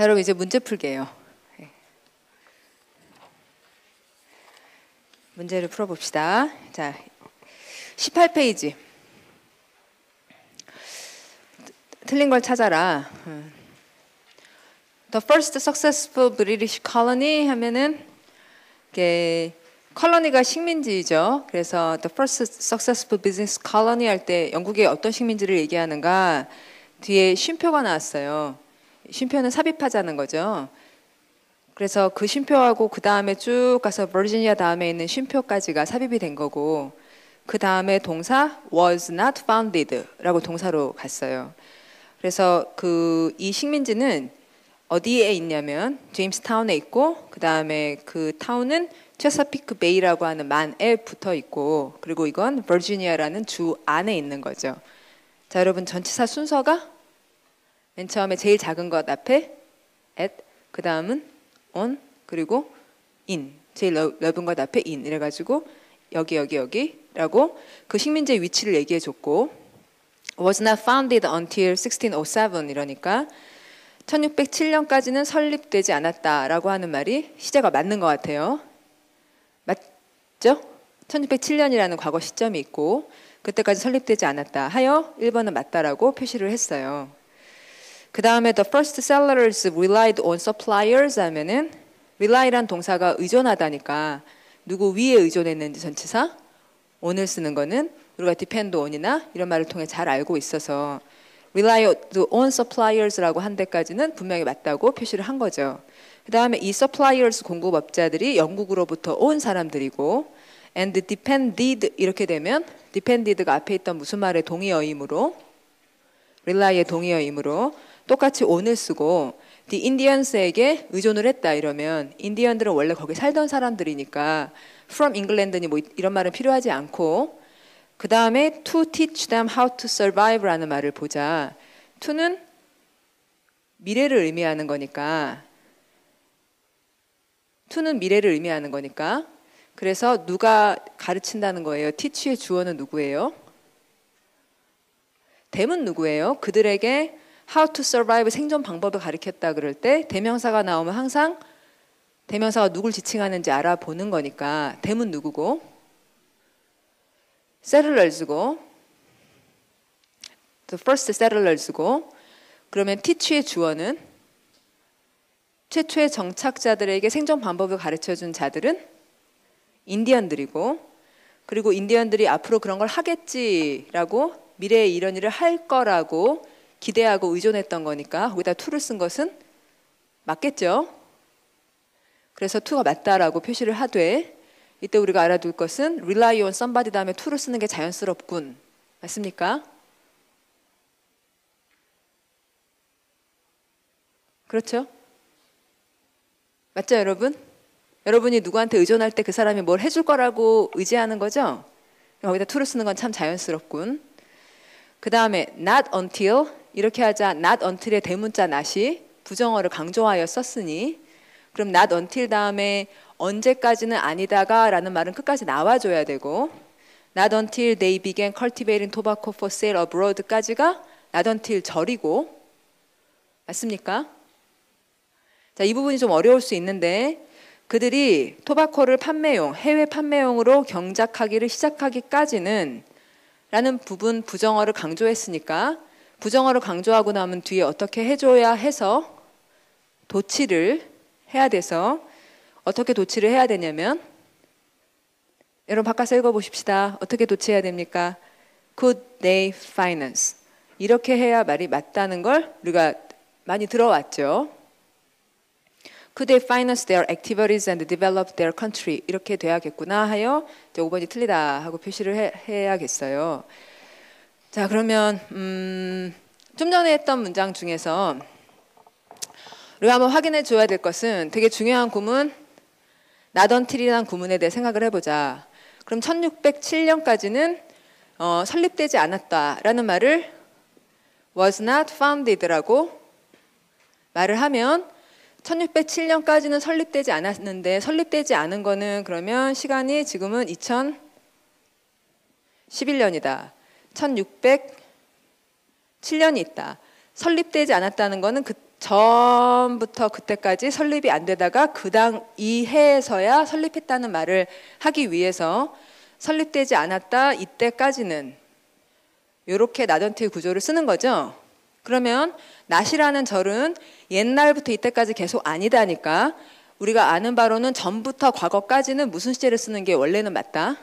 자, 여러분 이제 문제 풀기예요. 문제를 풀어봅시다. 자, 18페이지. 틀린 걸 찾아라. The first successful British colony 하면은 이게 컬러니가 식민지죠. 그래서 the first successful business colony 할 때 영국의 어떤 식민지를 얘기하는가 뒤에 쉼표가 나왔어요. 쉼표는 삽입하자는 거죠. 그래서 그 쉼표하고 그 다음에 쭉 가서 버지니아 다음에 있는 쉼표까지가 삽입이 된 거고 그 다음에 동사 was not founded 라고 동사로 갔어요. 그래서 이 식민지는 어디에 있냐면 제임스타운에 있고 그 다음에 그 타운은 체사피크 베이라고 하는 만에 붙어 있고 그리고 이건 버지니아라는 주 안에 있는 거죠. 자, 여러분 전치사 순서가 맨 처음에 제일 작은 것 앞에 at 그 다음은 on 그리고 in 제일 넓은 것 앞에 in 이래가지고 여기라고 그 식민지의 위치를 얘기해 줬고 was not founded until 1607 이러니까 1607년까지는 설립되지 않았다라고 하는 말이 시제가 맞는 것 같아요. 맞죠? 1607년이라는 과거 시점이 있고 그때까지 설립되지 않았다 하여 1번은 맞다라고 표시를 했어요. 그 다음에 the first settlers relied on suppliers 하면은 rely란 동사가 의존하다니까 누구 위에 의존했는지 전치사 on을 쓰는 거는 우리가 depend on이나 이런 말을 통해 잘 알고 있어서 rely on suppliers라고 한 데까지는 분명히 맞다고 표시를 한 거죠. 그 다음에 이 suppliers 공급업자들이 영국으로부터 온 사람들이고 and depended 이렇게 되면 depended가 앞에 있던 무슨 말의 동의어이므로 rely의 동의어이므로 똑같이 on을 쓰고 the Indians에게 의존을 했다 이러면 인디언들은 원래 거기 살던 사람들이니까 from England니 뭐 이런 말은 필요하지 않고 그 다음에 to teach them how to survive라는 말을 보자. to는 미래를 의미하는 거니까 to는 미래를 의미하는 거니까 그래서 누가 가르친다는 거예요. teach의 주어는 누구예요? them은 누구예요? 그들에게 how to survive 생존 방법을 가르쳤다 그럴 때 대명사가 나오면 항상 대명사가 누굴 지칭하는지 알아보는 거니까 them은 누구고 settlers고 the first settlers고 그러면 teach의 주어는 최초의 정착자들에게 생존 방법을 가르쳐준 자들은 인디언들이고 그리고 인디언들이 앞으로 그런 걸 하겠지라고 미래에 이런 일을 할 거라고 기대하고 의존했던 거니까 거기다 to를 쓴 것은 맞겠죠. 그래서 to가 맞다라고 표시를 하되 이때 우리가 알아둘 것은 rely on somebody 다음에 to를 쓰는 게 자연스럽군. 맞습니까? 그렇죠? 맞죠, 여러분? 여러분이 누구한테 의존할 때 그 사람이 뭘 해줄 거라고 의지하는 거죠? 거기다 to를 쓰는 건 참 자연스럽군. 그 다음에 not until 이렇게 하자 not until의 대문자 not이 부정어를 강조하여 썼으니 그럼 not until 다음에 언제까지는 아니다가 라는 말은 끝까지 나와줘야 되고 not until they began cultivating tobacco for sale abroad까지가 not until 절이고 맞습니까? 자, 이 부분이 좀 어려울 수 있는데 그들이 토바코를 판매용, 해외 판매용으로 경작하기를 시작하기까지는 라는 부분 부정어를 강조했으니까 부정어를 강조하고 나면 뒤에 어떻게 해줘야 해서 도치를 해야 돼서 어떻게 도치를 해야 되냐면 여러분 바꿔서 읽어보십시다. 어떻게 도치해야 됩니까? Could they finance? 이렇게 해야 말이 맞다는 걸 우리가 많이 들어왔죠. Could they finance their activities and develop their country? 이렇게 돼야겠구나 하여 이제 5번이 틀리다 하고 표시를 해야겠어요. 자, 그러면 좀 전에 했던 문장 중에서 우리가 한번 확인해 줘야 될 것은 되게 중요한 구문 not until이라는 구문에 대해 생각을 해보자. 그럼 1607년까지는 설립되지 않았다라는 말을 was not founded라고 말을 하면 1607년까지는 설립되지 않았는데 설립되지 않은 거는 그러면 시간이 지금은 2011년이다. 1607년이 있다. 설립되지 않았다는 거는 전부터 그때까지 설립이 안 되다가 이 해에서야 설립했다는 말을 하기 위해서 설립되지 않았다 이때까지는 이렇게 나던티 구조를 쓰는 거죠. 그러면 not이라는 절은 옛날부터 이때까지 계속 아니다니까 우리가 아는 바로는 전부터 과거까지는 무슨 시제를 쓰는 게 원래는 맞다.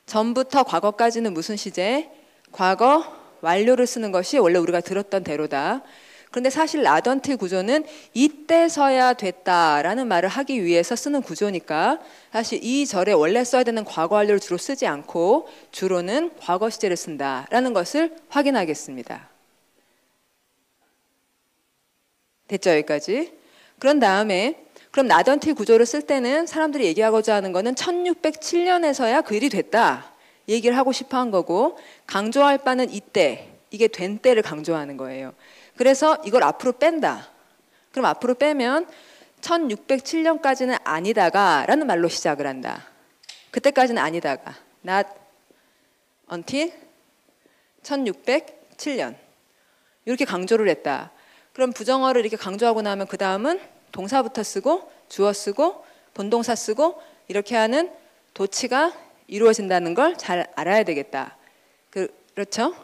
전부터 과거까지는 무슨 시제? 과거 완료를 쓰는 것이 원래 우리가 들었던 대로다. 그런데 사실 라던트 구조는 이때서야 됐다라는 말을 하기 위해서 쓰는 구조니까 사실 이 절에 원래 써야 되는 과거 완료를 주로 쓰지 않고 주로는 과거 시제를 쓴다라는 것을 확인하겠습니다. 됐죠? 여기까지? 그런 다음에 그럼 나던티 구조를 쓸 때는 사람들이 얘기하고자 하는 거는 1607년에서야 그 일이 됐다 얘기를 하고 싶어 한 거고 강조할 바는 이때 이게 된 때를 강조하는 거예요. 그래서 이걸 앞으로 뺀다. 그럼 앞으로 빼면 1607년까지는 아니다가 라는 말로 시작을 한다. 그때까지는 아니다가 not until 1607년 이렇게 강조를 했다. 그럼 부정어를 이렇게 강조하고 나면 그 다음은 동사부터 쓰고 주어 쓰고 본동사 쓰고 이렇게 하는 도치가 이루어진다는 걸 잘 알아야 되겠다. 그렇죠?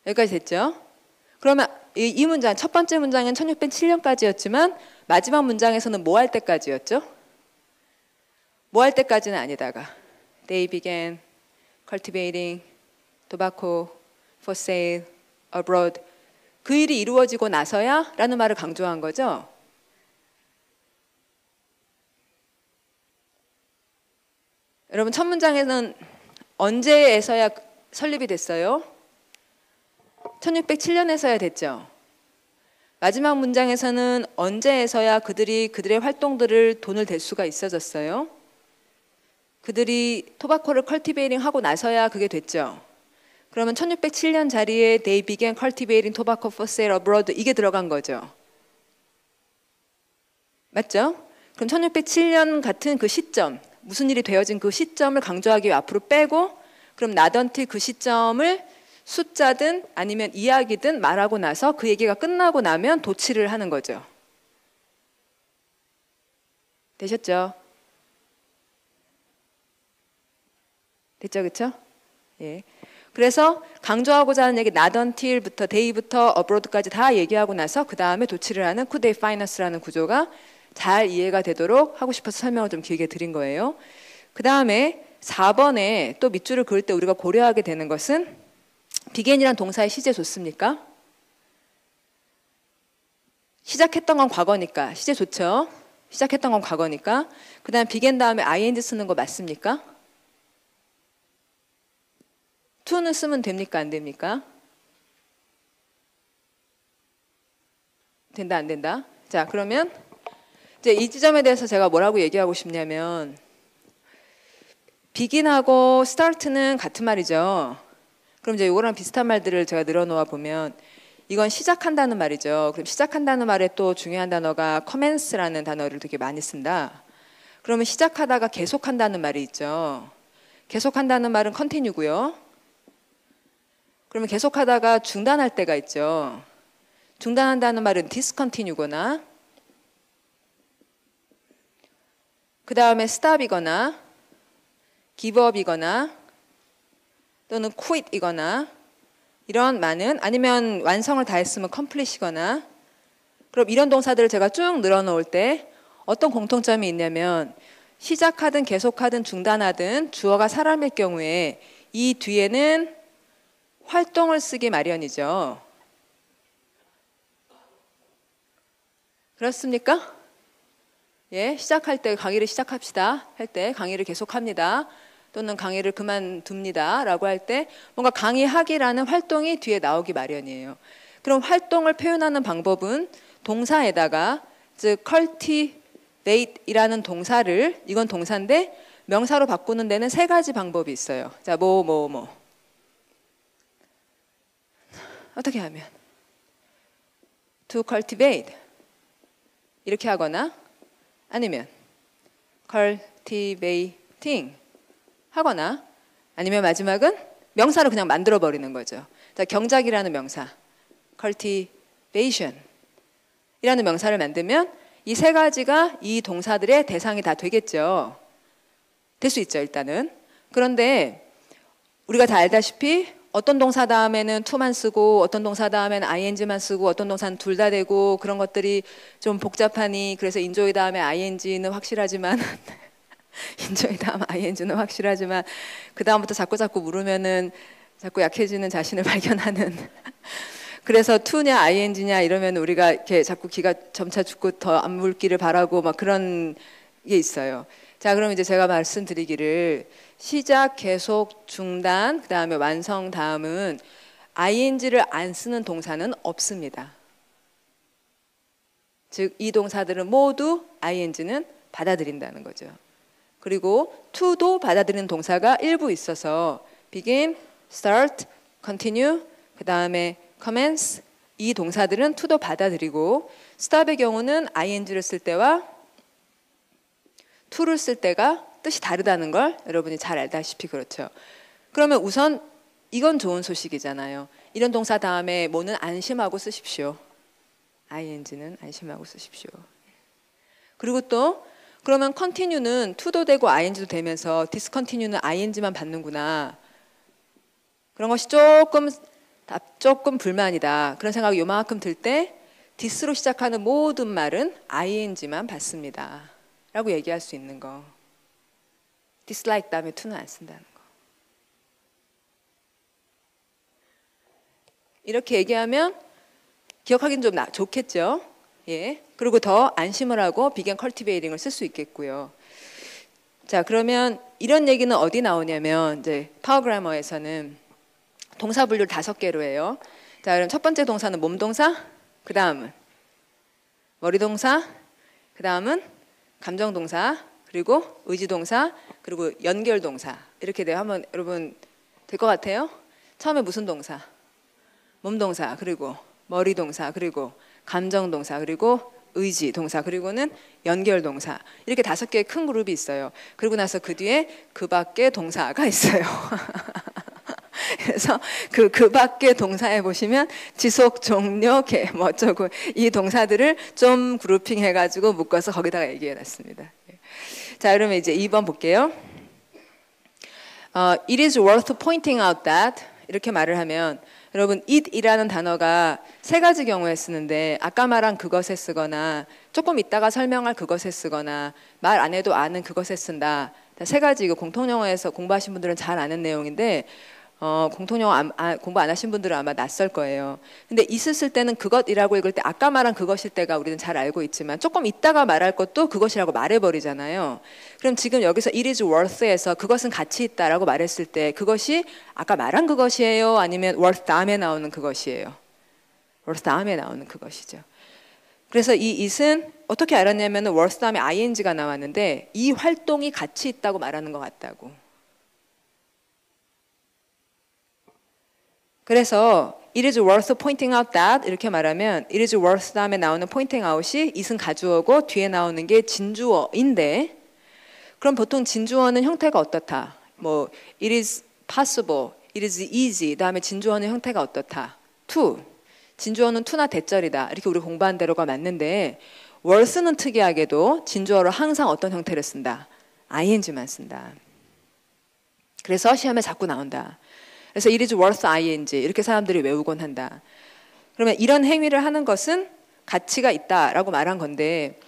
여기까지 됐죠? 그러면 이 문장 첫 번째 문장은 1607년까지였지만 마지막 문장에서는 뭐 할 때까지였죠? 뭐 할 때까지는 아니다가 They began cultivating tobacco for sale abroad 그 일이 이루어지고 나서야 라는 말을 강조한 거죠. 여러분 첫 문장에는 언제에서야 설립이 됐어요? 1607년에서야 됐죠. 마지막 문장에서는 언제에서야 그들의 활동들을 돈을 댈 수가 있어졌어요? 그들이 토바코를 컬티베이팅 하고 나서야 그게 됐죠. 그러면 1607년 자리에 They began cultivating tobacco for sale abroad 이게 들어간 거죠. 맞죠? 그럼 1607년 같은 그 시점 무슨 일이 되어진 그 시점을 강조하기 위해 앞으로 빼고 그럼 나던티 그 시점을 숫자든 아니면 이야기든 말하고 나서 그 얘기가 끝나고 나면 도치를 하는 거죠. 되셨죠? 됐죠, 그렇죠? 예. 그래서 강조하고자 하는 얘기 not until부터 day부터 abroad까지 다 얘기하고 나서 그 다음에 도치를 하는 could they find us라는 구조가 잘 이해가 되도록 하고 싶어서 설명을 좀 길게 드린 거예요. 그 다음에 4번에 또 밑줄을 그을 때 우리가 고려하게 되는 것은 began이란 동사의 시제 좋습니까? 시작했던 건 과거니까 시제 좋죠? 시작했던 건 과거니까 그 다음 began 다음에 ing 쓰는 거 맞습니까? to는 쓰면 됩니까? 안 됩니까? 된다 안 된다? 자 그러면 이제 이 지점에 대해서 제가 뭐라고 얘기하고 싶냐면 begin하고 start는 같은 말이죠. 그럼 이제 이거랑 비슷한 말들을 제가 늘어놓아 보면 이건 시작한다는 말이죠. 그럼 시작한다는 말에 또 중요한 단어가 commence라는 단어를 되게 많이 쓴다. 그러면 시작하다가 계속한다는 말이 있죠. 계속한다는 말은 continue고요. 그러면 계속하다가 중단할 때가 있죠. 중단한다는 말은 discontinue거나 그 다음에 stop이거나 give up이거나 또는 quit이거나 이런 많은 아니면 완성을 다 했으면 complete이거나 그럼 이런 동사들을 제가 쭉 늘어놓을 때 어떤 공통점이 있냐면 시작하든 계속하든 중단하든 주어가 사람일 경우에 이 뒤에는 활동을 쓰기 마련이죠. 그렇습니까? 예, 시작할 때 강의를 시작합시다 할 때 강의를 계속합니다. 또는 강의를 그만둡니다 라고 할 때 뭔가 강의하기라는 활동이 뒤에 나오기 마련이에요. 그럼 활동을 표현하는 방법은 동사에다가 즉 cultivate이라는 동사를 이건 동사인데 명사로 바꾸는 데는 세 가지 방법이 있어요. 자, 뭐 어떻게 하면 to cultivate 이렇게 하거나 아니면 cultivating 하거나 아니면 마지막은 명사를 그냥 만들어 버리는 거죠. 자, 경작이라는 명사 cultivation 이라는 명사를 만들면 이 세 가지가 이 동사들의 대상이 다 되겠죠. 될 수 있죠, 일단은. 그런데 우리가 다 알다시피 어떤 동사 다음에는 to만 쓰고 어떤 동사 다음에는 ing만 쓰고 어떤 동사는 둘 다 되고 그런 것들이 좀 복잡하니 그래서 enjoy 다음에 ing는 확실하지만 enjoy 다음 ing는 확실하지만 그 다음부터 자꾸 물으면은 자꾸 약해지는 자신을 발견하는 그래서 to냐 ing냐 이러면 우리가 이렇게 자꾸 기가 점차 죽고 더 안 물기를 바라고 막 그런 게 있어요. 자, 그럼 이제 제가 말씀드리기를 시작, 계속, 중단, 그 다음에 완성 다음은 ing를 안 쓰는 동사는 없습니다. 즉, 이 동사들은 모두 ing는 받아들인다는 거죠. 그리고 to도 받아들이는 동사가 일부 있어서 begin, start, continue, 그 다음에 commence 이 동사들은 to도 받아들이고 stop의 경우는 ing를 쓸 때와 to를 쓸 때가 뜻이 다르다는 걸 여러분이 잘 알다시피 그렇죠. 그러면 우선 이건 좋은 소식이잖아요. 이런 동사 다음에 뭐는 안심하고 쓰십시오. ing는 안심하고 쓰십시오. 그리고 또 그러면 continue는 to도 되고 ing도 되면서 discontinue는 ing만 받는구나. 그런 것이 조금 불만이다. 그런 생각이 요만큼 들 때 this로 시작하는 모든 말은 ing만 받습니다. 라고 얘기할 수 있는 거. dislike 다음에 to는 안 쓴다는 거. 이렇게 얘기하면 기억하기는 좀 좋겠죠. 예. 그리고 더 안심을 하고 begin cultivating을 쓸 수 있겠고요. 자, 그러면 이런 얘기는 어디 나오냐면 이제 파워그래머에서는 동사 분류를 5개로 해요. 자, 그럼 첫 번째 동사는 몸동사, 그 다음은 머리동사, 그 다음은 감정동사, 그리고 의지동사, 그리고 연결동사 이렇게 돼요. 한번 여러분 될 것 같아요? 처음에 무슨 동사? 몸동사, 그리고 머리동사, 그리고 감정동사, 그리고 의지동사, 그리고는 연결동사 이렇게 5개의 큰 그룹이 있어요. 그리고 나서 그 뒤에 그 밖에 동사가 있어요. 그래서 그 밖에 동사에 보시면 지속, 종료, 개, 뭐 어쩌고 이 동사들을 좀 그룹핑 해가지고 묶어서 거기다가 얘기해 놨습니다. 자, 그러면 이제 2번 볼게요. It is worth pointing out that 이렇게 말을 하면 여러분 it이라는 단어가 3가지 경우에 쓰는데 아까 말한 그것에 쓰거나 조금 있다가 설명할 그것에 쓰거나 말 안 해도 아는 그것에 쓴다. 3가지 이거 공통영어에서 공부하신 분들은 잘 아는 내용인데 공통영어 공부 안 하신 분들은 아마 낯설 거예요. 근데 it을 쓸 때는 그것이라고 읽을 때 아까 말한 그것일 때가 우리는 잘 알고 있지만 조금 있다가 말할 것도 그것이라고 말해버리잖아요. 그럼 지금 여기서 it is worth에서 그것은 가치 있다라고 말했을 때 그것이 아까 말한 그것이에요? 아니면 worth 다음에 나오는 그것이에요? worth 다음에 나오는 그것이죠. 그래서 이 it은 어떻게 알았냐면 worth 다음에 ing가 나왔는데 이 활동이 가치 있다고 말하는 것 같다고. 그래서 it is worth pointing out that 이렇게 말하면 it is worth 다음에 나오는 pointing out이 it은 가주어고 뒤에 나오는 게 진주어인데 그럼 보통 진주어는 형태가 어떻다? 뭐 it is possible, it is easy 다음에 진주어는 형태가 어떻다? to. 진주어는 to나 대절이다. 이렇게 우리 공부한 대로가 맞는데 worth는 특이하게도 진주어로 항상 어떤 형태를 쓴다? ing만 쓴다. 그래서 시험에 자꾸 나온다. 그래서 it is worth ing 이렇게 사람들이 외우곤 한다. 그러면 이런 행위를 하는 것은 가치가 있다라고 말한 건데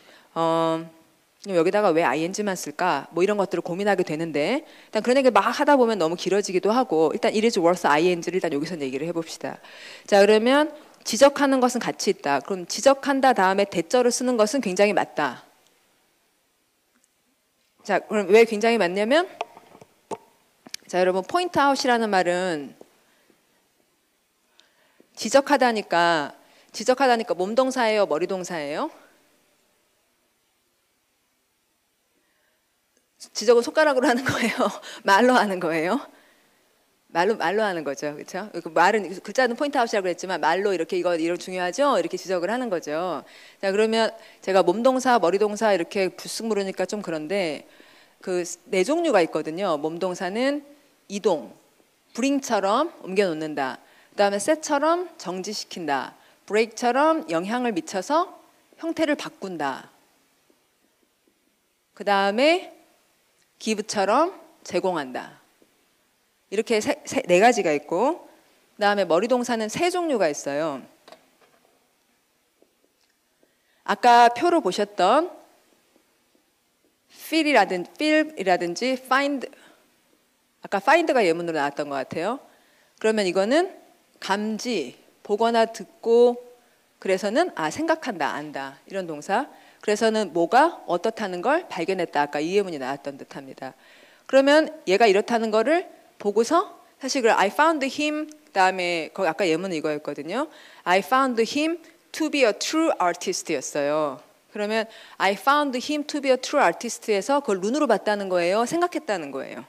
여기다가 왜 ing만 쓸까? 뭐 이런 것들을 고민하게 되는데 일단 그런 얘기 막 하다 보면 너무 길어지기도 하고 일단 it is worth ing를 일단 여기서 얘기를 해봅시다. 자, 그러면 지적하는 것은 가치 있다. 그럼 지적한다 다음에 대절을 쓰는 것은 굉장히 맞다. 자, 그럼 왜 굉장히 맞냐면 자, 여러분 point out이라는 말은 지적하다니까 몸동사예요, 머리동사예요? 지적은 손가락으로 하는 거예요? 말로 하는 거예요? 말로 하는 거죠. 그렇죠? 말은 글자는 포인트 아웃이라고 그랬지만 말로 이렇게 이거 중요하죠? 이렇게 지적을 하는 거죠. 자, 그러면 제가 몸동사, 머리동사 이렇게 불쑥 물으니까 좀 그런데 그 4종류가 있거든요. 몸동사는 이동, bring처럼 옮겨 놓는다. 그다음에 set처럼 정지시킨다. break처럼 영향을 미쳐서 형태를 바꾼다. 그 다음에 give처럼 제공한다. 이렇게 네 가지가 있고, 그 다음에 머리 동사는 세 종류가 있어요. 아까 표로 보셨던 feel이라든지 find, 아까 find가 예문으로 나왔던 것 같아요. 그러면 이거는 감지, 보거나 듣고, 그래서는 생각한다, 안다 이런 동사. 그래서는 뭐가 어떻다는 걸 발견했다. 아까 이 예문이 나왔던 듯합니다. 그러면 얘가 이렇다는 거를 보고서 사실 I found him, 그다음에 거기 아까 예문은 이거였거든요. I found him to be a true artist였어요. 그러면 I found him to be a true artist에서 그걸 눈으로 봤다는 거예요. 생각했다는 거예요.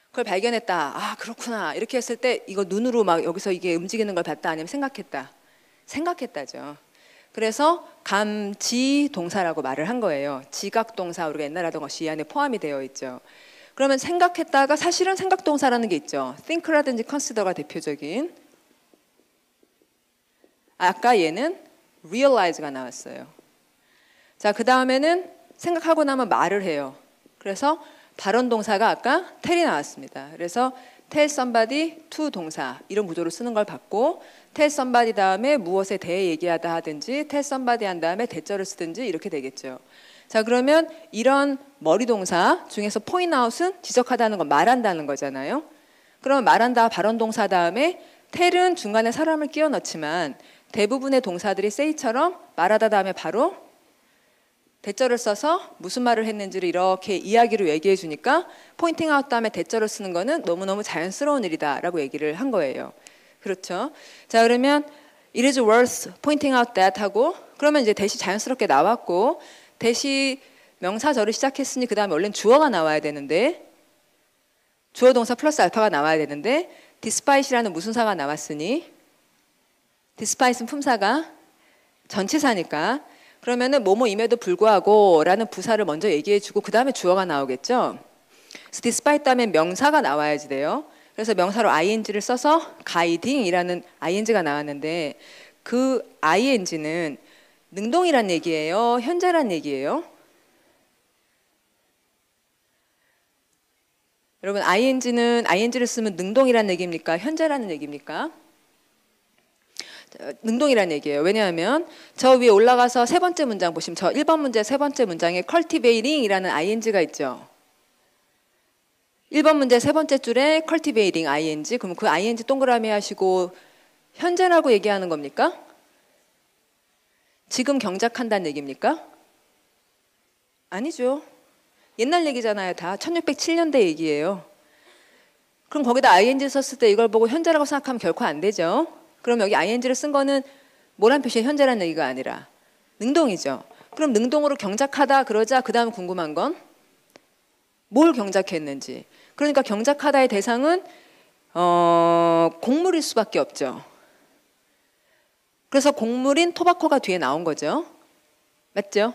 그걸 발견했다. 그렇구나. 이렇게 했을 때 이거 눈으로 막 여기서 이게 움직이는 걸 봤다. 아니면 생각했다. 생각했다죠. 그래서 감지 동사라고 말을 한 거예요. 지각 동사 우리가 옛날에 하던 것이 이 안에 포함이 되어 있죠. 그러면 생각했다가 사실은 생각 동사라는 게 있죠. think라든지 consider가 대표적인. 아까 얘는 realize가 나왔어요. 자, 그 다음에는 생각하고 나면 말을 해요. 그래서 발언 동사가 아까 tell이 나왔습니다. 그래서 tell somebody to 동사 이런 구조로 쓰는 걸 봤고, tell somebody 다음에 무엇에 대해 얘기하다 하든지 tell somebody 한 다음에 대절을 쓰든지 이렇게 되겠죠. 자, 그러면 이런 머리 동사 중에서 point out은 지적하다는 건 말한다는 거잖아요. 그러면 말한다 발언 동사 다음에 tell은 중간에 사람을 끼워 넣지만 대부분의 동사들이 say처럼 말하다 다음에 바로 대절을 써서 무슨 말을 했는지를 이렇게 이야기로 얘기해 주니까 pointing out 다음에 대절을 쓰는 거는 너무너무 자연스러운 일이다라고 얘기를 한 거예요. 그렇죠? 자, 그러면 it is worth pointing out that 하고, 그러면 이제 대시 자연스럽게 나왔고, 대시 명사절을 시작했으니 그 다음에 원래는 주어가 나와야 되는데, 주어 동사 플러스 알파가 나와야 되는데 despite이라는 무슨사가 나왔으니, despite은 품사가 전치사니까 그러면은 뭐뭐임에도 불구하고 라는 부사를 먼저 얘기해주고 그 다음에 주어가 나오겠죠. 그래서 despite 다음에 명사가 나와야지 돼요. 그래서 명사로 ing를 써서 guiding이라는 ing가 나왔는데, 그 ing는 능동이란 얘기예요? 현재란 얘기예요? 여러분, ing를 쓰면 능동이란 얘기입니까? 현재라는 얘기입니까? 능동이란 얘기예요. 왜냐하면 저 위에 올라가서 세 번째 문장 보시면 저 1번 문제 세 번째 문장에 cultivating이라는 ing가 있죠. 1번 문제 세 번째 줄에 cultivating ing, 그럼 그 ing 동그라미 하시고 현재라고 얘기하는 겁니까? 지금 경작한다는 얘기입니까? 아니죠. 옛날 얘기잖아요. 다 1607년대 얘기예요. 그럼 거기다 ing 썼을 때 이걸 보고 현재라고 생각하면 결코 안 되죠. 그럼 여기 ing를 쓴 거는 뭐란 표시의 현재라는 얘기가 아니라 능동이죠. 그럼 능동으로 경작하다 그러자 그 다음 궁금한 건 뭘 경작했는지. 그러니까 경작하다의 대상은 곡물일 수밖에 없죠. 그래서 곡물인 토바코가 뒤에 나온 거죠. 맞죠?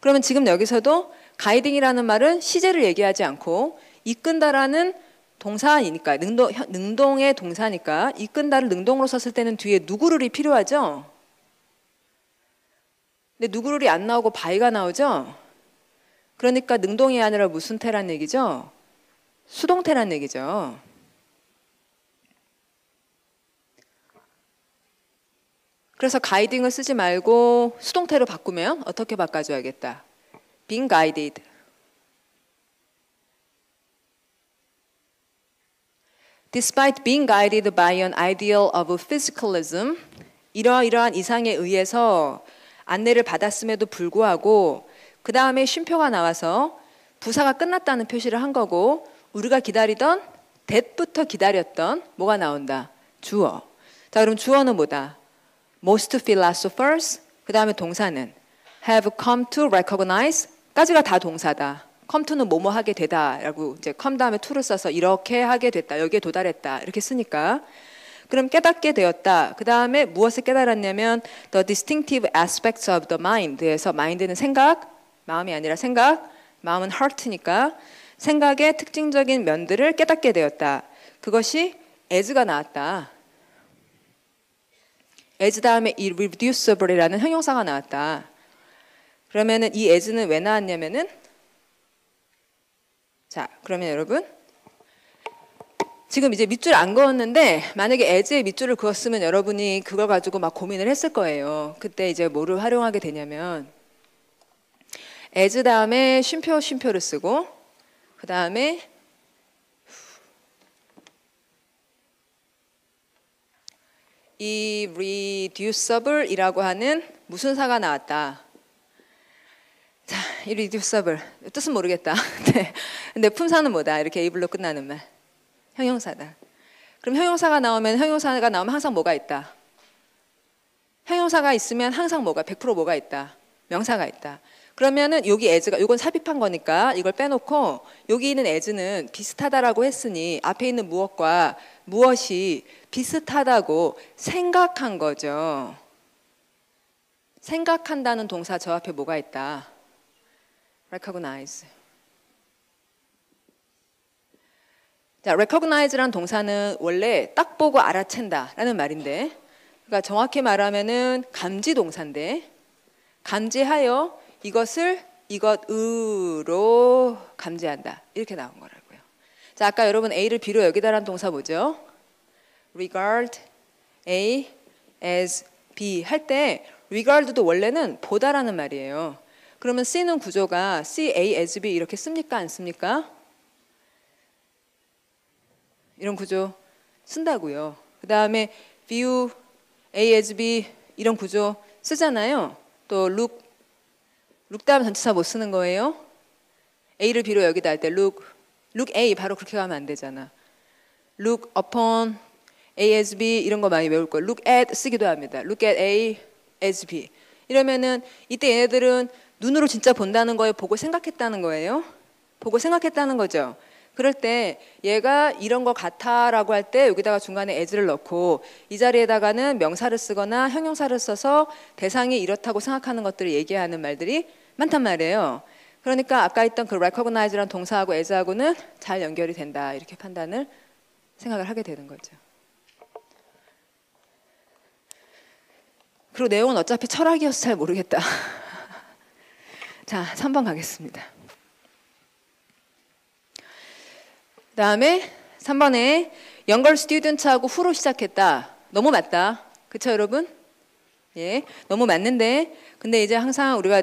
그러면 지금 여기서도 가이딩이라는 말은 시제를 얘기하지 않고 이끈다라는 동사이니까 능동의 동사니까 이끈다를 능동으로 썼을 때는 뒤에 누구를이 필요하죠. 근데 누구를이 안 나오고 바이가 나오죠. 그러니까 능동이 아니라 무슨 태란 얘기죠? 수동태란 얘기죠. 그래서 가이딩을 쓰지 말고 수동태로 바꾸면 어떻게 바꿔줘야겠다. being guided. Despite being guided by an ideal of physicalism, 이러이러한 이상에 의해서 안내를 받았음에도 불구하고 그 다음에 쉼표가 나와서 부사가 끝났다는 표시를 한 거고, 우리가 기다리던 that부터 기다렸던 뭐가 나온다? 주어. 자, 그럼 주어는 뭐다? Most philosophers, 그 다음에 동사는 have come to recognize 까지가 다 동사다. come to는 뭐뭐 하게 되다 라고 이제 come 다음에 to를 써서 이렇게 하게 됐다. 여기에 도달했다. 이렇게 쓰니까. 그럼 깨닫게 되었다. 그 다음에 무엇을 깨달았냐면 the distinctive aspects of the mind에서 mind는 생각, 마음이 아니라 생각, 마음은 heart니까 생각의 특징적인 면들을 깨닫게 되었다. 그것이 as가 나왔다. as 다음에 irreducible이라는 형용사가 나왔다. 그러면은 이 as는 왜 나왔냐면은 자, 그러면 여러분 지금 이제 밑줄 안 그었는데 만약에 as에 밑줄을 그었으면 여러분이 그걸 가지고 막 고민을 했을 거예요. 그때 이제 뭐를 활용하게 되냐면 as 다음에 쉼표를 쓰고 그 다음에 irreducible이라고 하는 무슨 사가 나왔다. 자, irreducible 뜻은 모르겠다. 근데 품사는 뭐다? 이렇게 able로 끝나는 말. 형용사다. 그럼 형용사가 나오면 항상 뭐가 있다? 형용사가 있으면 항상 뭐가 100% 뭐가 있다? 명사가 있다. 그러면은 여기 as가 이건 삽입한 거니까 이걸 빼놓고 여기 있는 as는 비슷하다라고 했으니 앞에 있는 무엇과 무엇이 비슷하다고 생각한 거죠. 생각한다는 동사 저 앞에 뭐가 있다? recognize. 자, recognize라는 동사는 원래 딱 보고 알아챈다라는 말인데, 그러니까 정확히 말하면은 감지 동사인데, 감지하여 이것으로 감지한다. 이렇게 나온 거라고요. 자, 아까 여러분 A를 B로 여기다라는 동사 뭐죠? regard A as B 할 때 regard도 원래는 보다라는 말이에요. 그러면 C는 구조가 C A as B 이렇게 씁니까? 안 씁니까? 이런 구조 쓴다고요. 그 다음에 view A as B 이런 구조 쓰잖아요. 또 look 다음 전치사 못 쓰는 거예요. A를 B로 여기다 할 때 look A 바로 그렇게 가면 안 되잖아. look upon A as B 이런 거 많이 외울 거예요. look at 쓰기도 합니다. look at A as B 이러면은 이때 얘네들은 눈으로 진짜 본다는 거예요? 보고 생각했다는 거예요? 보고 생각했다는 거죠. 그럴 때 얘가 이런 거 같아라고 할 때 여기다가 중간에 as를 넣고 이 자리에다가는 명사를 쓰거나 형용사를 써서 대상이 이렇다고 생각하는 것들을 얘기하는 말들이 많단 말이에요. 그러니까 아까 있던 그 recognize라는 동사하고 as하고는 잘 연결이 된다 이렇게 생각을 하게 되는 거죠. 그리고 내용은 어차피 철학이어서 잘 모르겠다. 자, 3번 가겠습니다. 그 다음에 3번에 younger student하고 who로 시작했다. 너무 맞다. 그쵸 여러분? 예, 너무 맞는데 근데 이제 항상 우리가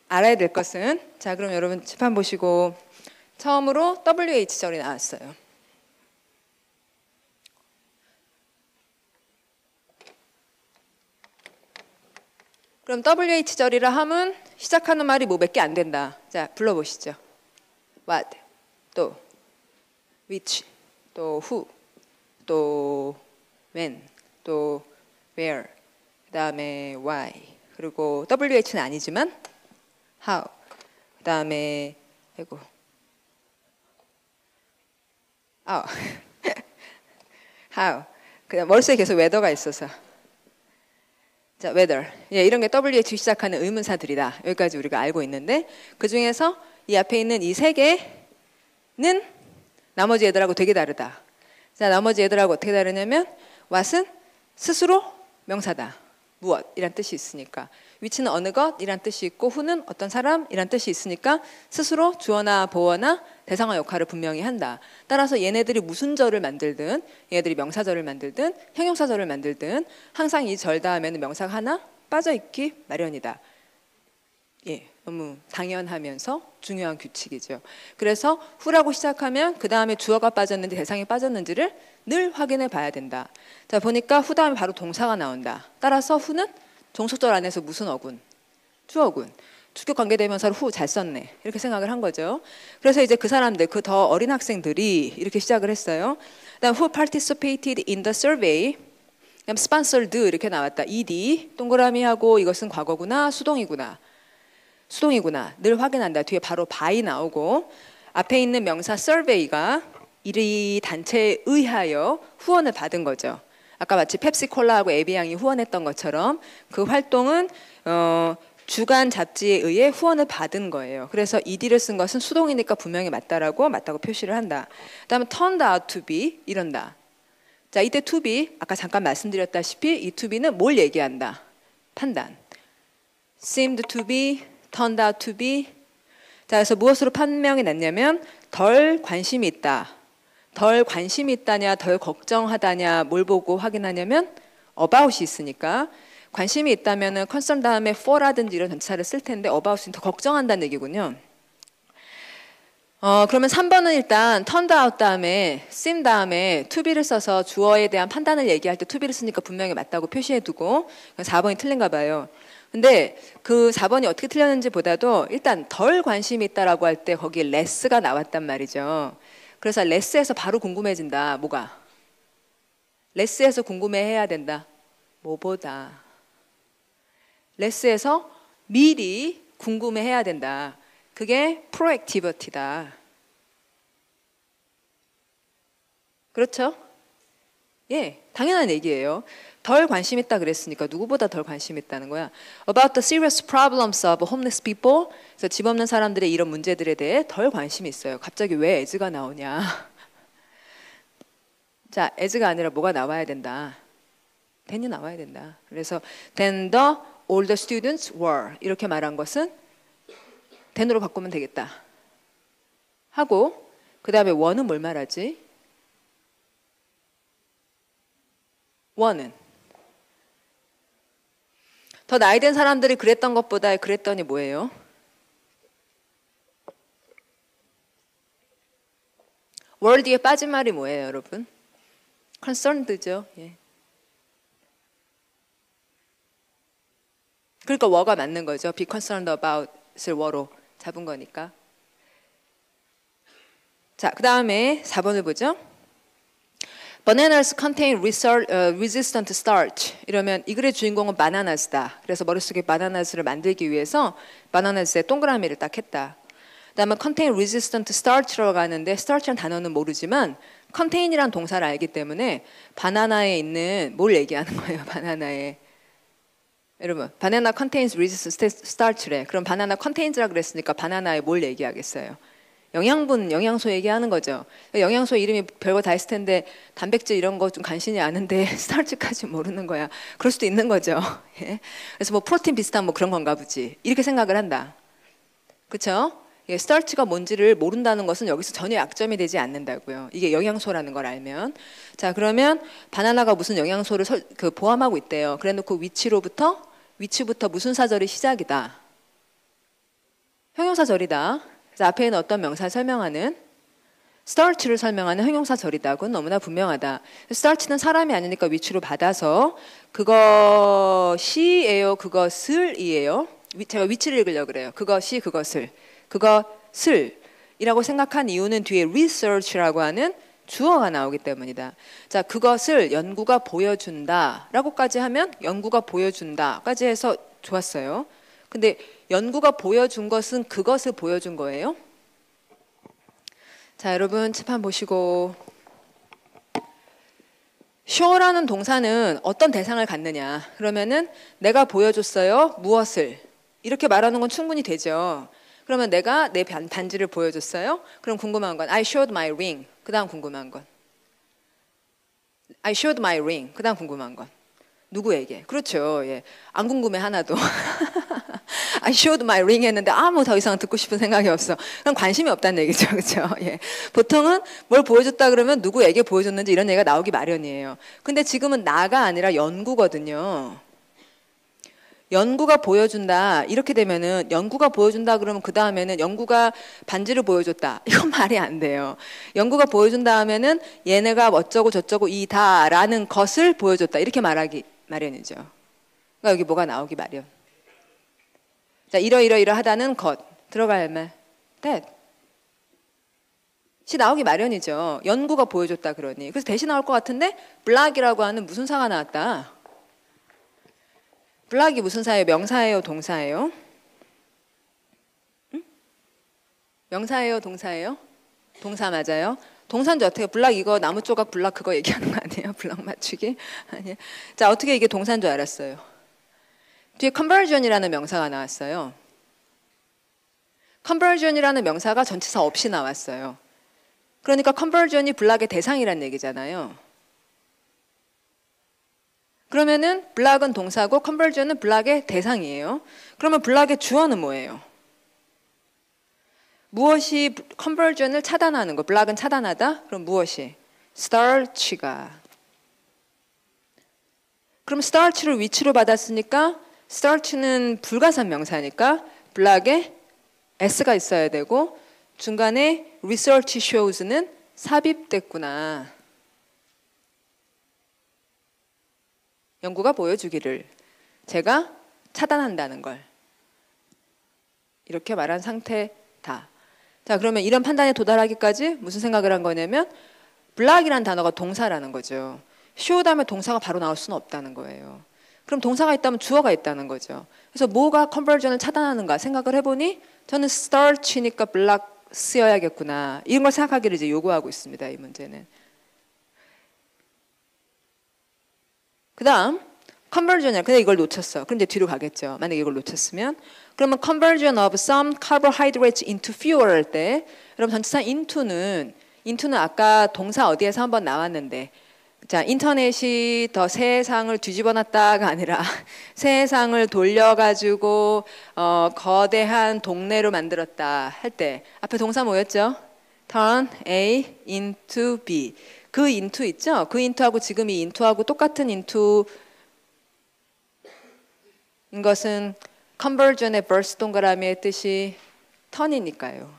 알아야 될 것은 자 그럼 여러분 칠판 보시고 처음으로 WH절이 나왔어요. 그럼 WH절이라 하면 시작하는 말이 뭐 몇 개 안 된다. 자 불러보시죠. What, 또 which, 또 who, 또 when, 또 where, 그 다음에 why, 그리고 WH는 아니지만 how, 그 다음에 아이고 how, 그다음 머릿속에 계속 whether가 있어서 자 whether, 예, 이런 게 WH 시작하는 의문사들이다. 여기까지 우리가 알고 있는데 그 중에서 이 앞에 있는 이 세 개는 나머지 애들하고 되게 다르다. 자, 나머지 애들하고 어떻게 다르냐면 what은 스스로 명사다. 무엇 이란 뜻이 있으니까. which는 어느 것 이란 뜻이 있고 who는 어떤 사람 이란 뜻이 있으니까 스스로 주어나 보어나 대상어 역할을 분명히 한다. 따라서 얘네들이 무슨 절을 만들든 얘네들이 명사절을 만들든 형용사절을 만들든 항상 이 절 다음에는 명사가 하나 빠져있기 마련이다. 예, 너무 당연하면서 중요한 규칙이죠. 그래서 who라고 시작하면 그 다음에 주어가 빠졌는지 대상이 빠졌는지를 늘 확인해 봐야 된다. 자 보니까 who 다음에 바로 동사가 나온다. 따라서 who는 종속절 안에서 무슨 어군? 주어군. 주격 관계대명사를 who 잘 썼네. 이렇게 생각을 한 거죠. 그래서 이제 그 사람들, 그 더 어린 학생들이 이렇게 시작을 했어요. 그다음 who participated in the survey. 그다음 sponsored 이렇게 나왔다. ed 동그라미 하고 이것은 과거구나, 수동이구나. 늘 확인한다. 뒤에 바로 by 나오고 앞에 있는 명사 survey가 이 단체에 의하여 후원을 받은 거죠. 아까 마치 펩시콜라하고 에비앙이 후원했던 것처럼 그 활동은 주간 잡지에 의해 후원을 받은 거예요. 그래서 ed를 쓴 것은 수동이니까 분명히 맞다고 표시를 한다. 그다음에 turned out to be 이런다. 자, 이때 to be 아까 잠깐 말씀드렸다시피 이 to be는 뭘 얘기한다? 판단. seemed to be, turned out to be. 자, 그래서 무엇으로 판명이 났냐면 덜 관심이 있다. 덜 관심이 있다냐, 덜 걱정하다냐, 뭘 보고 확인하냐면 about이 있으니까 관심이 있다면은 concern 다음에 for라든지 이런 전치사를 쓸 텐데 about은 더 걱정한다는 얘기군요. 그러면 3번은 일단 turned out 다음에 seen 다음에 to be를 써서 주어에 대한 판단을 얘기할 때 to be를 쓰니까 분명히 맞다고 표시해 두고 4번이 틀린가 봐요. 근데 그 4번이 어떻게 틀렸는지 보다도 일단 덜 관심이 있다라고 할 때 거기에 less가 나왔단 말이죠. 그래서 less에서 바로 궁금해진다. 뭐가? less에서 궁금해해야 된다. 뭐보다? less에서 미리 궁금해해야 된다. 그게 proactivity다. 그렇죠? 예, 당연한 얘기예요. 덜 관심 있다 그랬으니까 누구보다 덜 관심 있다는 거야. About the serious problems of homeless people. 그래서 집 없는 사람들의 이런 문제들에 대해 덜 관심이 있어요. 갑자기 왜 as가 나오냐. 자, as가 아니라 뭐가 나와야 된다. then이 나와야 된다. 그래서 then the older students were 이렇게 말한 것은 then으로 바꾸면 되겠다. 하고 그 다음에 were는 뭘 말하지? were는 더 나이 든 사람들이 그랬던 것보다 그랬더니 뭐예요? were 뒤에 빠진 말이 뭐예요, 여러분? concerned죠. 예. 그러니까 were가 맞는 거죠. be concerned about을 were로 잡은 거니까. 자, 그 다음에 4번을 보죠. Bananas contain resistant starch. 이러면 이 글의 주인공은 바나나스다. 그래서 머릿속에 바나나스를 만들기 위해서 바나나스에 동그라미를 딱 했다. 그다음에 contain resistant starch라고 하는데 starch라는 단어는 모르지만 contain이란 동사를 알기 때문에 바나나에 있는 뭘 얘기하는 거예요. 바나나에. 여러분, 바나나 contains resistant starch래. 그럼 바나나 contains라 그랬으니까 바나나에 뭘 얘기하겠어요? 영양분, 영양소 얘기하는 거죠. 영양소 이름이 별거 다 있을 텐데 단백질 이런 거 좀 간신히 아는데 스타치까지 모르는 거야. 그럴 수도 있는 거죠. 예. 그래서 뭐 프로틴 비슷한 뭐 그런 건가 보지. 이렇게 생각을 한다. 그렇죠? 예, 스타치가 뭔지를 모른다는 것은 여기서 전혀 약점이 되지 않는다고요. 이게 영양소라는 걸 알면. 자, 그러면 바나나가 무슨 영양소를 포함하고 있대요. 그래놓고 위치부터 무슨 사절이 시작이다. 형용사절이다. 그래서 앞에 있는 어떤 명사를 설명하는 starch를 설명하는 형용사절이다. 그건 너무나 분명하다. starch는 사람이 아니니까 위치로 받아서 그것이에요, 그것을이에요. 제가 위치를 읽으려고 그래요. 그것이, 그것을. 그것을이라고 생각한 이유는 뒤에 research라고 하는 주어가 나오기 때문이다. 자, 그것을 연구가 보여준다 라고까지 하면 연구가 보여준다까지 해서 좋았어요. 근데 연구가 보여준 것은 그것을 보여준 거예요. 자, 여러분 칠판 보시고 show라는 동사는 어떤 대상을 갖느냐. 그러면은 내가 보여줬어요. 무엇을. 이렇게 말하는 건 충분히 되죠. 그러면 내가 내 반지를 보여줬어요. 그럼 궁금한 건 I showed my ring. 그 다음 궁금한 건 I showed my ring. 그 다음 궁금한 건 누구에게? 그렇죠. 예. 안 궁금해 하나도. I showed my ring 했는데 아무 더 이상 듣고 싶은 생각이 없어. 그럼 관심이 없다는 얘기죠. 그렇죠? 예. 보통은 뭘 보여줬다 그러면 누구에게 보여줬는지 이런 얘기가 나오기 마련이에요. 근데 지금은 나가 아니라 연구거든요. 연구가 보여준다. 이렇게 되면은 연구가 보여준다 그러면 그 다음에는 연구가 반지를 보여줬다. 이건 말이 안 돼요. 연구가 보여준다 하면은 얘네가 어쩌고 저쩌고 이다라는 것을 보여줬다. 이렇게 말하기 마련이죠. 그러니까 여기 뭐가 나오기 마련. 자, 이러이러하다는 것. 들어갈 말. that. 시 나오기 마련이죠. 연구가 보여줬다 그러니. 그래서 대신 나올 것 같은데 블락이라고 하는 무슨 사가 나왔다. 블락이 무슨 사예요? 명사예요? 동사예요? 응? 명사예요? 동사예요? 동사 맞아요? 동사인지 어떻게 블락 이거 나무 조각 블락 그거 얘기하는 거 아니에요? 블락 맞추기? 아니에요. 자, 어떻게 이게 동사인 줄 알았어요? 뒤에 conversion이라는 명사가 나왔어요. conversion이라는 명사가 전치사 없이 나왔어요. 그러니까 conversion이 블락의 대상이라는 얘기잖아요. 그러면은 블락은 동사고 컨버전은 블락의 대상이에요. 그러면 블락의 주어는 뭐예요? 무엇이 컨버전을 차단하는 거? 블락은 차단하다? 그럼 무엇이? starch가. 그럼 starch를 위치로 받았으니까 starch는 불가산 명사니까 블락에 s가 있어야 되고 중간에 research shows는 삽입됐구나. 연구가 보여주기를 제가 차단한다는 걸 이렇게 말한 상태다. 자, 그러면 이런 판단에 도달하기까지 무슨 생각을 한 거냐면 블락이란 단어가 동사라는 거죠. show 다음에 동사가 바로 나올 수는 없다는 거예요. 그럼 동사가 있다면 주어가 있다는 거죠. 그래서 뭐가 컨버전을 차단하는가 생각을 해보니 저는 starch니까 블락 쓰여야겠구나. 이런 걸 생각하기를 이제 요구하고 있습니다. 이 문제는. 그 다음 conversion이야. 근데 이걸 놓쳤어. 그럼 이제 뒤로 가겠죠. 만약에 이걸 놓쳤으면 그러면 conversion of some carbohydrates into fuel 할 때 여러분 전치사 into는 아까 동사 어디에서 한번 나왔는데 자, 인터넷이 더 세상을 뒤집어놨다가 아니라 세상을 돌려가지고 거대한 동네로 만들었다 할 때 앞에 동사 뭐였죠? turn A into B. 그 into 있죠? 그 into하고 지금 이 into하고 똑같은 into인 것은 conversion의 verse 동그라미의 뜻이 turn이니까요.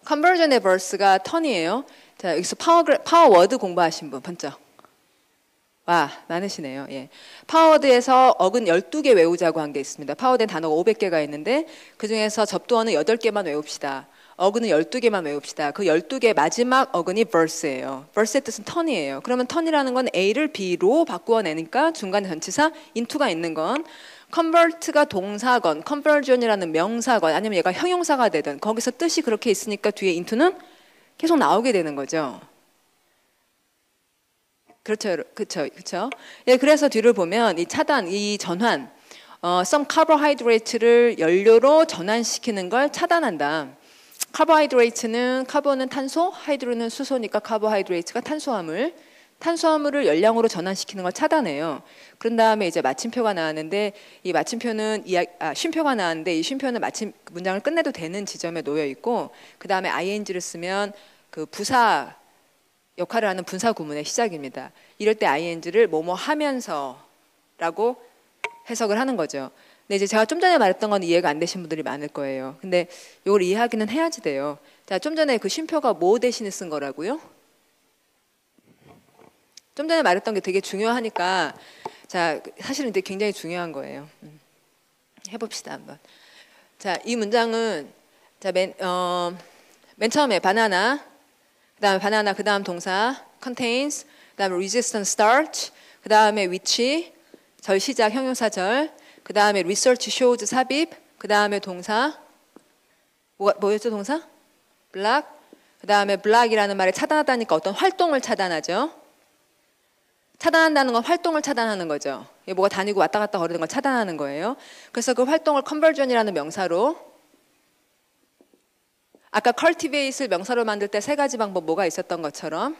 컨버전의 verse가 turn이에요. 자, 여기서 파워 워드 공부하신 분 번쩍. 와, 많으시네요. 예. 파워워드에서 어근 12개 외우자고 한 게 있습니다. 파워워드엔 단어가 500개가 있는데 그중에서 접두어는 8개만 외웁시다. 어근은 12개만 외웁시다. 그 12개 마지막 어근이 verse예요. verse의 뜻은 turn이에요. 그러면 turn이라는 건 A를 B로 바꾸어 내니까 중간에 전치사 into가 있는 건 convert가 동사건, conversion이라는 명사건, 아니면 얘가 형용사가 되든 거기서 뜻이 그렇게 있으니까 뒤에 into는 계속 나오게 되는 거죠. 그렇죠, 그렇죠. 예, 그래서 뒤를 보면 이 차단, 이 전환, some carbohydrate를 연료로 전환시키는 걸 차단한다. carbohydrate는 카본은 탄소, 하이드로는 수소니까 carbohydrate가 탄수화물을 열량으로 전환시키는 걸 차단해요. 그런 다음에 이제 마침표가 나왔는데 이 마침표는 쉼표가 나왔는데 이 쉼표는 마침 문장을 끝내도 되는 지점에 놓여 있고 그 다음에 ing를 쓰면 그 부사 역할을 하는 분사 구문의 시작입니다. 이럴 때 ing를 뭐뭐 하면서라고 해석을 하는 거죠. 근데 이제 제가 좀 전에 말했던 건 이해가 안 되신 분들이 많을 거예요. 근데 이걸 이해하기는 해야지 돼요. 자, 좀 전에 그 쉼표가 뭐 대신에 쓴 거라고요? 좀 전에 말했던 게 되게 중요하니까 자, 사실은 되게 굉장히 중요한 거예요. 해봅시다 한번. 자, 이 문장은 자, 맨 처음에 바나나, 그 다음 동사 contains, 그 다음에 resistant starch, 그 다음에 which, 절 시작 형용사절, 그 다음에 research shows 삽입, 그 다음에 동사 뭐였죠 동사? block, 그 다음에 block이라는 말에 차단하다니까 어떤 활동을 차단하죠. 차단한다는 건 활동을 차단하는 거죠. 뭐가 다니고 왔다 갔다 거리는 걸 차단하는 거예요. 그래서 그 활동을 conversion이라는 명사로 아까 cultivate을 명사로 만들 때 세 가지 방법 뭐가 있었던 것처럼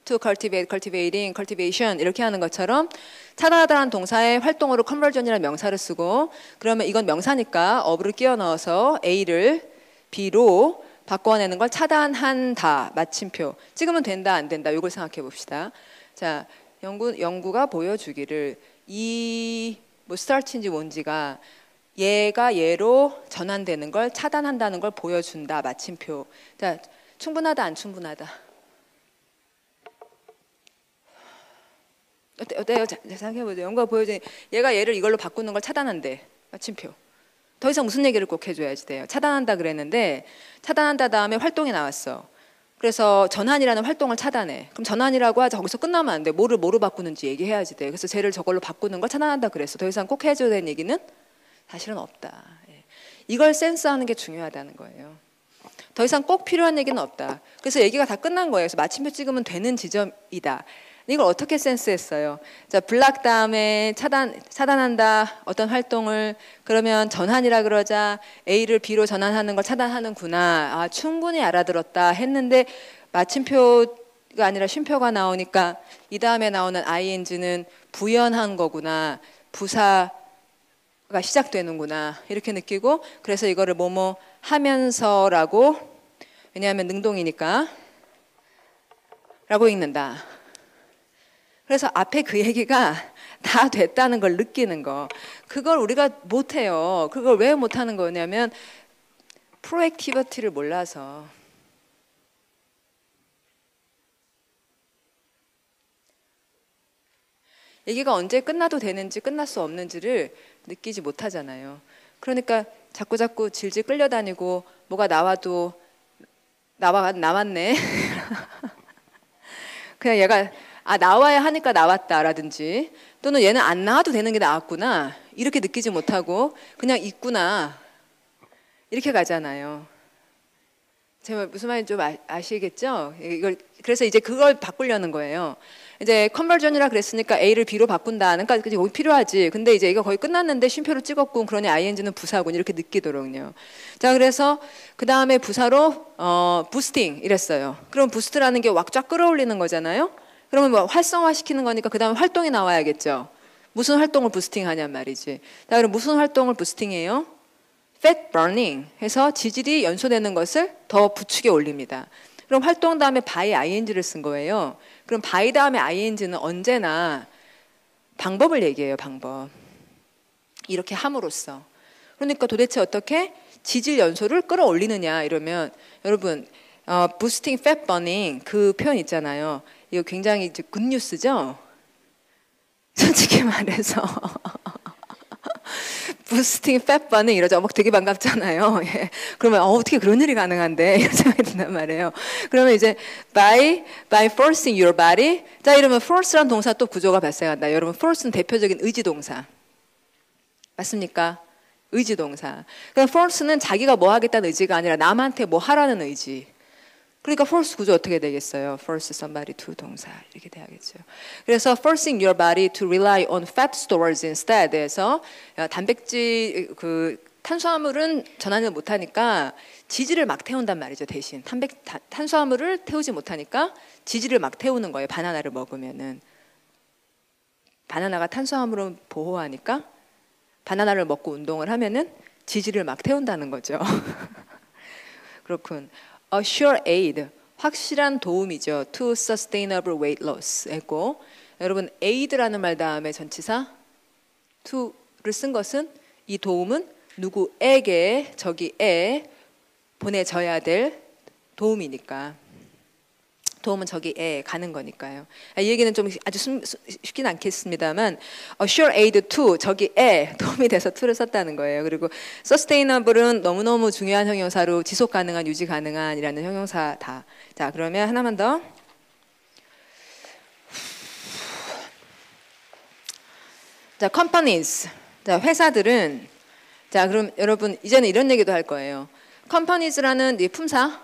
to cultivate, cultivating, cultivation 이렇게 하는 것처럼 차단하다라는 동사의 활동으로 conversion이라는 명사를 쓰고 그러면 이건 명사니까 of를 끼워 넣어서 A를 B로 바꿔내는 걸 차단한다. 마침표. 찍으면 된다 안 된다. 이걸 생각해 봅시다. 자, 연구가 보여주기를 이 뭐 starch인지 뭔지가 얘가 얘로 전환되는 걸 차단한다는 걸 보여준다. 마침표. 자, 충분하다 안 충분하다. 어때요? 자, 생각해보세요. 연구가 보여주니 얘가 얘를 이걸로 바꾸는 걸 차단한대. 마침표. 더 이상 무슨 얘기를 꼭 해줘야지 돼요. 차단한다 그랬는데 차단한다 다음에 활동이 나왔어. 그래서 전환이라는 활동을 차단해. 그럼 전환이라고 하자. 거기서 끝나면 안 돼. 뭐로 바꾸는지 얘기해야지 돼. 그래서 쟤를 저걸로 바꾸는 걸 차단한다 그랬어. 더 이상 꼭 해줘야 되는 얘기는 사실은 없다. 이걸 센스하는 게 중요하다는 거예요. 더 이상 꼭 필요한 얘기는 없다. 그래서 얘기가 다 끝난 거예요. 그래서 마침표 찍으면 되는 지점이다. 이걸 어떻게 센스했어요? 자, 블락 다음에 차단한다. 어떤 활동을 그러면 전환이라 그러자 A를 B로 전환하는 걸 차단하는구나. 아, 충분히 알아들었다 했는데 마침표 아니라 쉼표가 나오니까 이 다음에 나오는 ing는 부연한 거구나. 부사가 시작되는구나. 이렇게 느끼고 그래서 이거를 뭐뭐 하면서라고 왜냐하면 능동이니까 라고 읽는다. 그래서 앞에 그 얘기가 다 됐다는 걸 느끼는 거. 그걸 우리가 못해요. 그걸 왜 못하는 거냐면 프로액티비티를 몰라서. 얘기가 언제 끝나도 되는지 끝날 수 없는지를 느끼지 못하잖아요. 그러니까 자꾸 질질 끌려다니고 뭐가 나와도 나왔네. 그냥 얘가 나와야 하니까 나왔다라든지 또는 얘는 안 나와도 되는 게 나왔구나 이렇게 느끼지 못하고 그냥 있구나 이렇게 가잖아요. 제가 무슨 말인지 좀 아시겠죠? 그래서 이제 그걸 바꾸려는 거예요. 이제 컨버전이라 그랬으니까 A를 B로 바꾼다. 그러니까 거기 필요하지. 근데 이제 이거 거의 끝났는데 쉼표로 찍었고 그러니 ing는 부사군 이렇게 느끼도록요. 자, 그래서 그 다음에 부사로 부스팅 이랬어요. 그럼 부스트라는 게 왁 쫙 끌어올리는 거잖아요. 그러면 뭐 활성화시키는 거니까 그 다음에 활동이 나와야겠죠. 무슨 활동을 부스팅하냔 말이지. 자, 그럼 무슨 활동을 부스팅해요? fat burning 해서 지질이 연소되는 것을 더 부축에 올립니다. 그럼 활동 다음에 by ing를 쓴 거예요. 그럼 by 다음에 ing는 언제나 방법을 얘기해요. 방법. 이렇게 함으로써. 그러니까 도대체 어떻게 지질 연소를 끌어올리느냐 이러면 여러분 boosting fat burning 그 표현 있잖아요. 이거 굉장히 굿뉴스죠? 솔직히 말해서 부스팅 fat burning 이러죠. 막 되게 반갑잖아요. 예. 그러면 어떻게 그런 일이 가능한데 이런 생각이 든단 말이에요. 그러면 이제 by forcing your body. 자, 이러면 force란 동사 또 구조가 발생한다. 여러분 force는 대표적인 의지 동사 맞습니까? 의지 동사. 그럼 force는 자기가 뭐 하겠다는 의지가 아니라 남한테 뭐 하라는 의지. 그러니까 force 구조 어떻게 되겠어요? force somebody to 동사 이렇게 돼야겠죠. 그래서 forcing your body to rely on fat stores instead에서 단백질 탄수화물은 전환을 못하니까 지질을 막 태운단 말이죠. 대신 탄수화물을 태우지 못하니까 지질을 막 태우는 거예요. 바나나를 먹으면은 바나나가 탄수화물을 보호하니까 바나나를 먹고 운동을 하면은 지질을 막 태운다는 거죠. 그렇군. A sure aid, 확실한 도움이죠. To sustainable weight loss 했고 여러분 aid라는 말 다음에 전치사 to를 쓴 것은 이 도움은 누구에게 저기에 보내져야 될 도움이니까 도움은 저기에 가는 거니까요. 이 얘기는 좀 아주 쉽긴 않겠습니다만 a sure aid to 저기에 도움이 돼서 to를 썼다는 거예요. 그리고 sustainable은 너무너무 중요한 형용사로 지속 가능한, 유지 가능한이라는 형용사다. 자, 그러면 하나만 더. 자, companies. 자, 회사들은 자, 그럼 여러분 이제는 이런 얘기도 할 거예요. companies라는 이 품사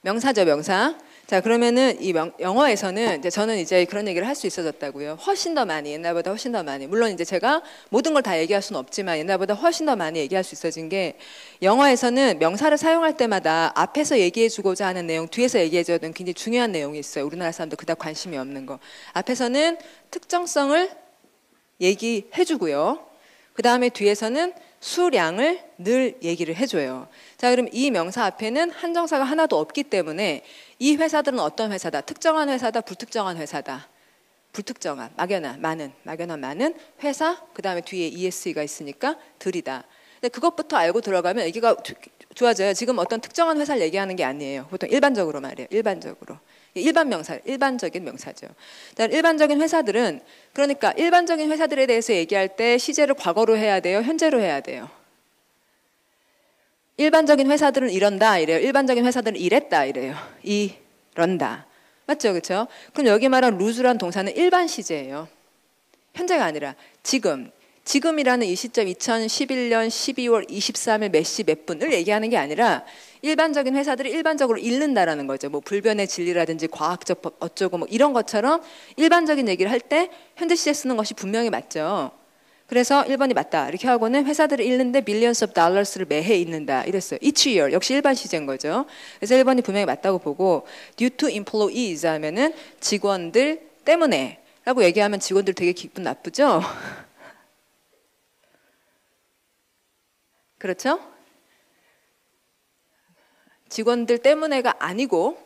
명사죠, 명사. 자, 그러면은 이 영어에서는 이제 저는 이제 그런 얘기를 할 수 있어졌다고요. 훨씬 더 많이, 옛날보다 훨씬 더 많이. 물론 이제 제가 모든 걸 다 얘기할 수는 없지만 옛날보다 훨씬 더 많이 얘기할 수 있어진 게 영어에서는 명사를 사용할 때마다 앞에서 얘기해주고자 하는 내용, 뒤에서 얘기해줘야 되는 굉장히 중요한 내용이 있어요. 우리나라 사람들 그닥 관심이 없는 거. 앞에서는 특정성을 얘기해주고요. 그 다음에 뒤에서는 수량을 늘 얘기를 해줘요. 자, 그럼 이 명사 앞에는 한정사가 하나도 없기 때문에 이 회사들은 어떤 회사다? 특정한 회사다, 불특정한 회사다. 불특정한, 막연한, 많은 회사, 그 다음에 뒤에 ESE가 있으니까 들이다. 근데 그것부터 알고 들어가면 얘기가 좋아져요. 지금 어떤 특정한 회사를 얘기하는 게 아니에요. 보통 일반적으로 말해요. 일반적으로. 일반 명사, 일반적인 명사죠. 일반적인 회사들은 그러니까 일반적인 회사들에 대해서 얘기할 때 시제를 과거로 해야 돼요? 현재로 해야 돼요? 일반적인 회사들은 이런다 이래요. 일반적인 회사들은 이랬다 이래요. 이런다. 맞죠? 그렇죠? 그럼 여기 말한 루즈란 동사는 일반 시제예요. 현재가 아니라 지금. 지금이라는 이 시점 2011년 12월 23일 몇 시 몇 분을 얘기하는 게 아니라 일반적인 회사들이 일반적으로 읽는다라는 거죠. 뭐 불변의 진리라든지 과학적 법 어쩌고 뭐 이런 것처럼 일반적인 얘기를 할 때 현재 시제 쓰는 것이 분명히 맞죠. 그래서 1번이 맞다. 이렇게 하고는 회사들을 잃는데 millions of dollars를 매해 잃는다. 이랬어요. each year. 역시 일반 시제인 거죠. 그래서 1번이 분명히 맞다고 보고 due to employees 하면은 직원들 때문에 라고 얘기하면 직원들 되게 기분 나쁘죠? 그렇죠? 직원들 때문에가 아니고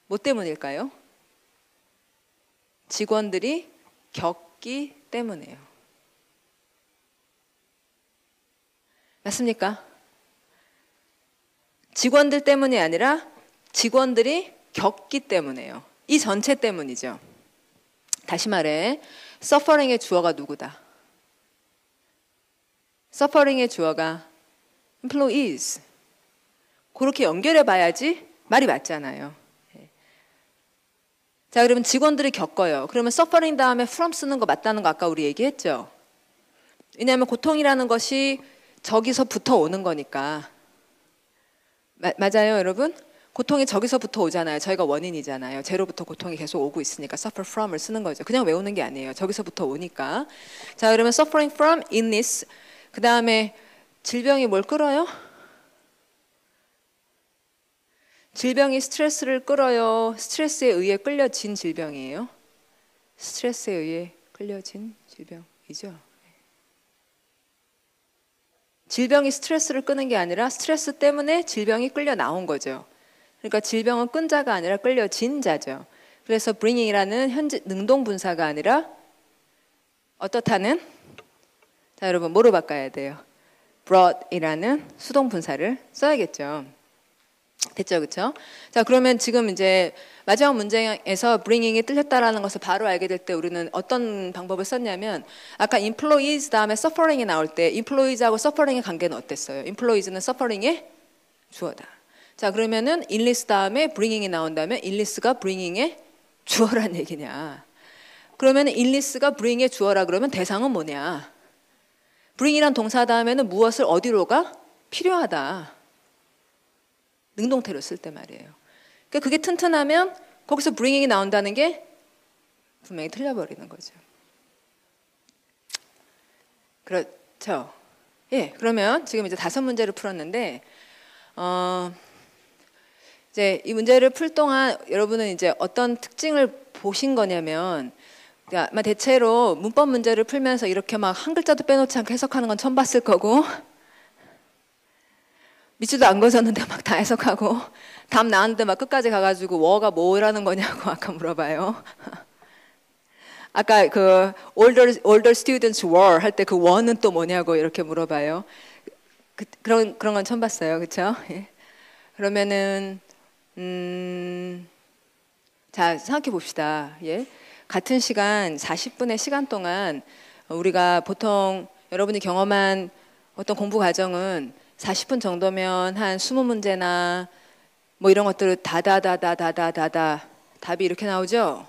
뭐 때문일까요? 직원들이 겪기 때문에요. 맞습니까? 직원들 때문이 아니라 직원들이 겪기 때문에요. 이 전체 때문이죠. 다시 말해, suffering의 주어가 누구다? suffering의 주어가 employees. 그렇게 연결해 봐야지 말이 맞잖아요. 자, 그러면 직원들이 겪어요. 그러면 suffering 다음에 from 쓰는 거 맞다는 거 아까 우리 얘기했죠? 왜냐하면 고통이라는 것이 저기서부터 오는 거니까. 맞아요, 여러분? 고통이 저기서부터 오잖아요. 저희가 원인이잖아요. 제로부터 고통이 계속 오고 있으니까 suffer from을 쓰는 거죠. 그냥 외우는 게 아니에요. 저기서부터 오니까. 자, 그러면 suffering from illness. 그 다음에 질병이 뭘 끌어요? 질병이 스트레스를 끌어요. 스트레스에 의해 끌려진 질병이에요. 스트레스에 의해 끌려진 질병이죠. 질병이 스트레스를 끄는 게 아니라 스트레스 때문에 질병이 끌려 나온 거죠. 그러니까 질병은 끈 자가 아니라 끌려진 자죠. 그래서 bringing이라는 현재 능동분사가 아니라 어떻다는? 자, 여러분 뭐로 바꿔야 돼요? brought이라는 수동분사를 써야겠죠. 됐죠, 그렇죠? 자, 그러면 지금 이제 마지막 문제에서 bringing이 틀렸다라는 것을 바로 알게 될 때 우리는 어떤 방법을 썼냐면 아까 employees 다음에 suffering이 나올 때 employees하고 suffering의 관계는 어땠어요? employees는 suffering의 주어다. 자, 그러면은 illness 다음에 bringing이 나온다면 illness가 bringing의 주어란 얘기냐? 그러면 illness가 bring의 주어라 그러면 대상은 뭐냐? bring이란 동사 다음에는 무엇을 어디로 가? 필요하다. 능동태로 쓸 때 말이에요. 그러니까 그게 튼튼하면 거기서 bringing이 나온다는 게 분명히 틀려버리는 거죠. 그렇죠. 예, 그러면 지금 이제 5문제를 풀었는데, 이제 이 문제를 풀 동안 여러분은 이제 어떤 특징을 보신 거냐면, 그러니까 아마 대체로 문법 문제를 풀면서 이렇게 막 한 글자도 빼놓지 않고 해석하는 건 처음 봤을 거고, 밑줄도 안 그어졌는데 막 다 해석하고 답 나왔는데 막 끝까지 가가지고 워가 뭐라는 거냐고 아까 물어봐요. 아까 그 older students were 할 때 그 were는 또 뭐냐고 이렇게 물어봐요. 그런 건 처음 봤어요, 그렇죠? 예. 그러면은 자, 생각해 봅시다. 예. 같은 시간 40분의 시간 동안 우리가 보통 여러분이 경험한 어떤 공부 과정은 40분 정도면 한 20문제나 뭐 이런 것들을 다다다다다다다 답이 이렇게 나오죠?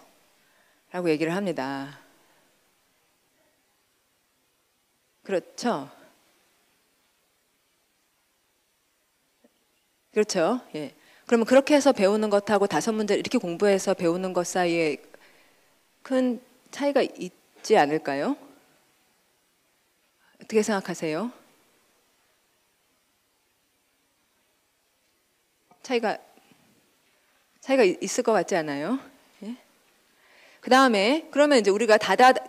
라고 얘기를 합니다. 그렇죠? 그렇죠? 예. 그러면 그렇게 해서 배우는 것하고 5문제 이렇게 공부해서 배우는 것 사이에 큰 차이가 있지 않을까요? 어떻게 생각하세요? 차이가 있을 것 같지 않아요? 예? 그 다음에 그러면 이제 우리가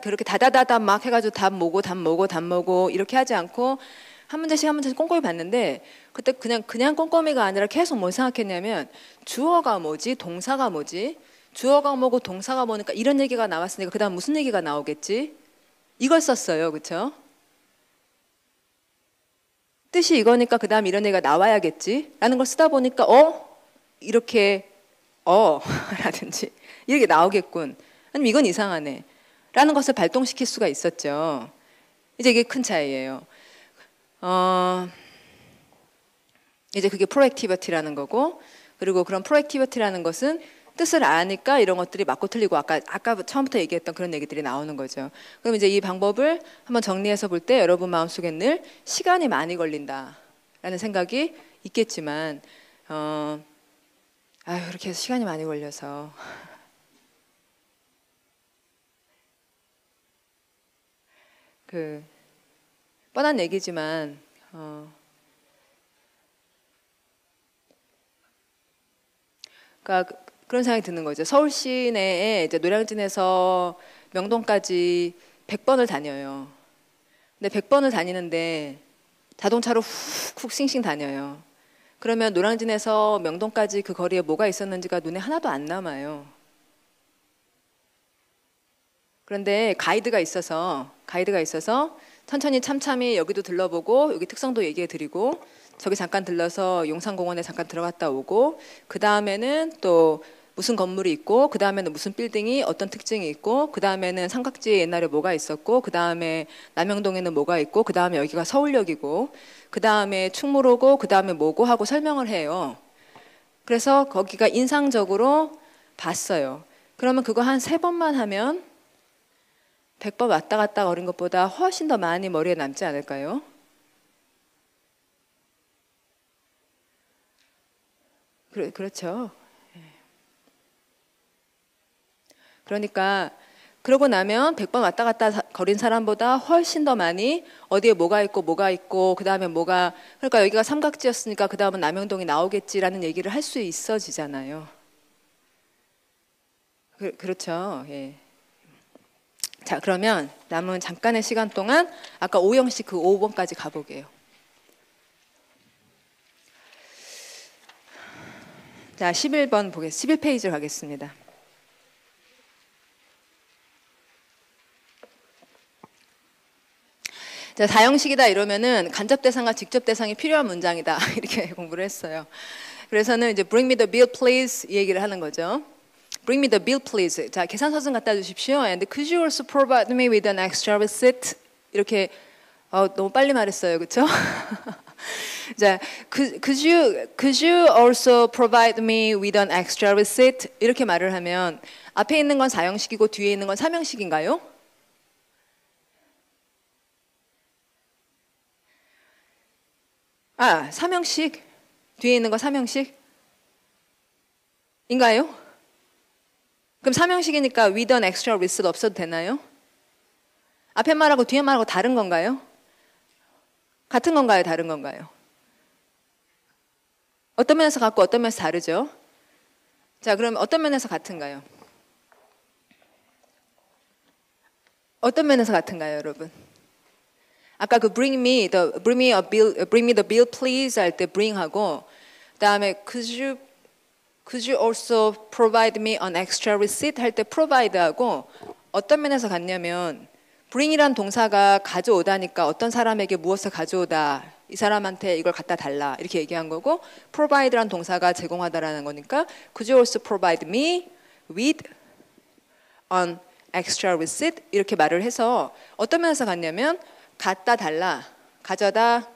그렇게 다다다다 막 해가지고 답 뭐고 이렇게 하지 않고 한 문제씩 꼼꼼히 봤는데 그때 그냥 꼼꼼히가 아니라 계속 뭘 생각했냐면 주어가 뭐지? 동사가 뭐지? 주어가 뭐고 동사가 뭐니까 이런 얘기가 나왔으니까 그 다음 무슨 얘기가 나오겠지? 이걸 썼어요. 그렇죠? 뜻이 이거니까 그 다음 이런 얘기가 나와야겠지? 라는 걸 쓰다 보니까 이렇게 라든지 이렇게 나오겠군. 아니면 이건 이상하네. 라는 것을 발동시킬 수가 있었죠. 이제 이게 큰 차이예요. 이제 그게 프로액티비티라는 거고 그리고 그런 프로액티비티라는 것은 뜻을 아니까 이런 것들이 맞고 틀리고 아까 처음부터 얘기했던 그런 얘기들이 나오는 거죠. 그럼 이제 이 방법을 한번 정리해서 볼 때 여러분 마음속에 늘 시간이 많이 걸린다라는 생각이 있겠지만 이렇게 해서 시간이 많이 걸려서 그 뻔한 얘기지만 그러니까 그런 생각이 드는 거죠. 서울 시내에 이제 노량진에서 명동까지 100번을 다녀요. 근데 100번을 다니는데 자동차로 훅훅 싱싱 다녀요. 그러면 노량진에서 명동까지 그 거리에 뭐가 있었는지가 눈에 하나도 안 남아요. 그런데 가이드가 있어서 천천히 참참히 여기도 들러보고 여기 특성도 얘기해 드리고 저기 잠깐 들러서 용산공원에 잠깐 들어갔다 오고 그 다음에는 또 무슨 건물이 있고 그 다음에는 무슨 빌딩이 어떤 특징이 있고 그 다음에는 삼각지에 옛날에 뭐가 있었고 그 다음에 남영동에는 뭐가 있고 그 다음에 여기가 서울역이고 그 다음에 충무로고 그 다음에 뭐고 하고 설명을 해요. 그래서 거기가 인상적으로 봤어요. 그러면 그거 한 3번만 하면 100번 왔다 갔다 거린 것보다 훨씬 더 많이 머리에 남지 않을까요? 그렇죠. 그러니까 그러고 나면 100번 왔다 갔다 거린 사람보다 훨씬 더 많이 어디에 뭐가 있고 그 다음에 뭐가 그러니까 여기가 삼각지였으니까 그 다음은 남영동이 나오겠지라는 얘기를 할 수 있어지잖아요. 그렇죠. 예. 자, 그러면 남은 잠깐의 시간 동안 아까 오형식 그 5번까지 가보게요. 자, 11번 11페이지로 가겠습니다. 자, 다형식이다 이러면은 간접 대상과 직접 대상이 필요한 문장이다 이렇게 공부를 했어요. 그래서는 이제 bring me the bill please 이 얘기를 하는 거죠. Bring me the bill please. 자, 계산서좀 갖다 주십시오. And could you also provide me with an extra receipt? 이렇게 너무 빨리 말했어요, 그렇죠? 자, could you also provide me with an extra receipt? 이렇게 말을 하면 앞에 있는 건 4형식이고 뒤에 있는 건 3형식인가요? 아, 3형식. 뒤에 있는 거 3형식? 인가요? 그럼 3형식이니까 with an extra receipt 없어도 되나요? 앞에 말하고 뒤에 말하고 다른 건가요? 같은 건가요? 다른 건가요? 어떤 면에서 같고 어떤 면에서 다르죠? 자, 그럼 어떤 면에서 같은가요? 어떤 면에서 같은가요, 여러분? 아까 그 bring me the bill please 할 때 bring 하고 그다음에 could you also provide me an extra receipt 할 때 provide 하고 어떤 면에서 같냐면 bring이란 동사가 가져오다니까 어떤 사람에게 무엇을 가져오다 이 사람한테 이걸 갖다 달라 이렇게 얘기한 거고 provide란 동사가 제공하다라는 거니까 could you also provide me with an extra receipt 이렇게 말을 해서 어떤 면에서 같냐면 갖다 달라, 가져다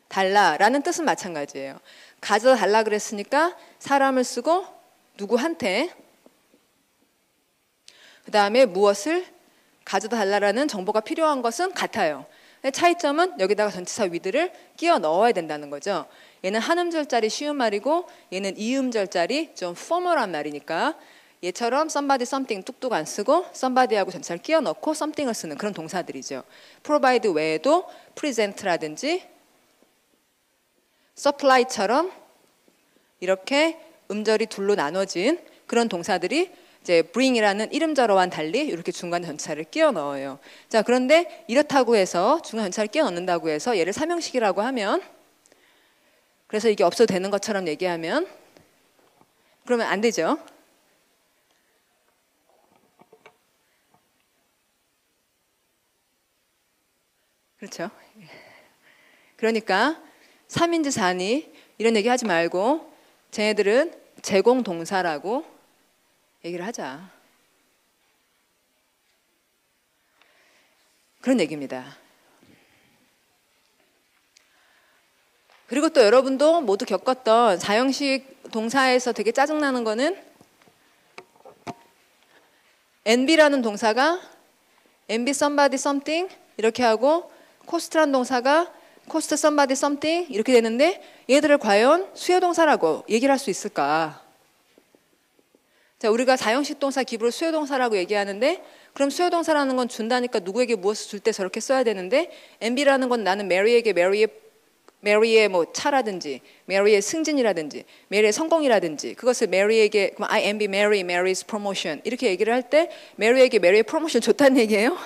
달라라는 뜻은 마찬가지예요. 가져다 달라 그랬으니까 사람을 쓰고 누구한테 그 다음에 무엇을 가져다 달라라는 정보가 필요한 것은 같아요. 차이점은 여기다가 전치사 with를 끼워 넣어야 된다는 거죠. 얘는 한 음절짜리 쉬운 말이고 얘는 이 음절짜리 좀 포멀한 말이니까 얘처럼 somebody, something 뚝뚝 안 쓰고 somebody하고 전치사를 끼워 넣고 something을 쓰는 그런 동사들이죠. provide 외에도 present라든지 supply처럼 이렇게 음절이 둘로 나눠진 그런 동사들이 이제 bring이라는 이름절어와는 달리 이렇게 중간 전치사를 끼워 넣어요. 자, 그런데 이렇다고 해서 중간 전치사를 끼워 넣는다고 해서 얘를 3형식이라고 하면 그래서 이게 없어도 되는 것처럼 얘기하면 그러면 안 되죠. 그렇죠. 그러니까 3인지 4니 이런 얘기 하지 말고 쟤네들은 제공 동사라고 얘기를 하자. 그런 얘기입니다. 그리고 또 여러분도 모두 겪었던 4형식 동사에서 되게 짜증나는 거는 NB라는 동사가 NB somebody something 이렇게 하고 코스트란 동사가 cost somebody something 이렇게 되는데 얘들을 과연 수요동사라고 얘기를 할 수 있을까? 자, 우리가 사형식 동사 기부를 수요동사라고 얘기하는데 그럼 수요동사라는 건 준다니까 누구에게 무엇을 줄 때 저렇게 써야 되는데 MB라는 건 나는 메리에게 메리의 뭐 차라든지 메리의 승진이라든지 메리의 성공이라든지 그것을 메리에게 I envy Mary, Mary's promotion 이렇게 얘기를 할 때 메리에게 메리의 프로모션 줬다는 얘기예요?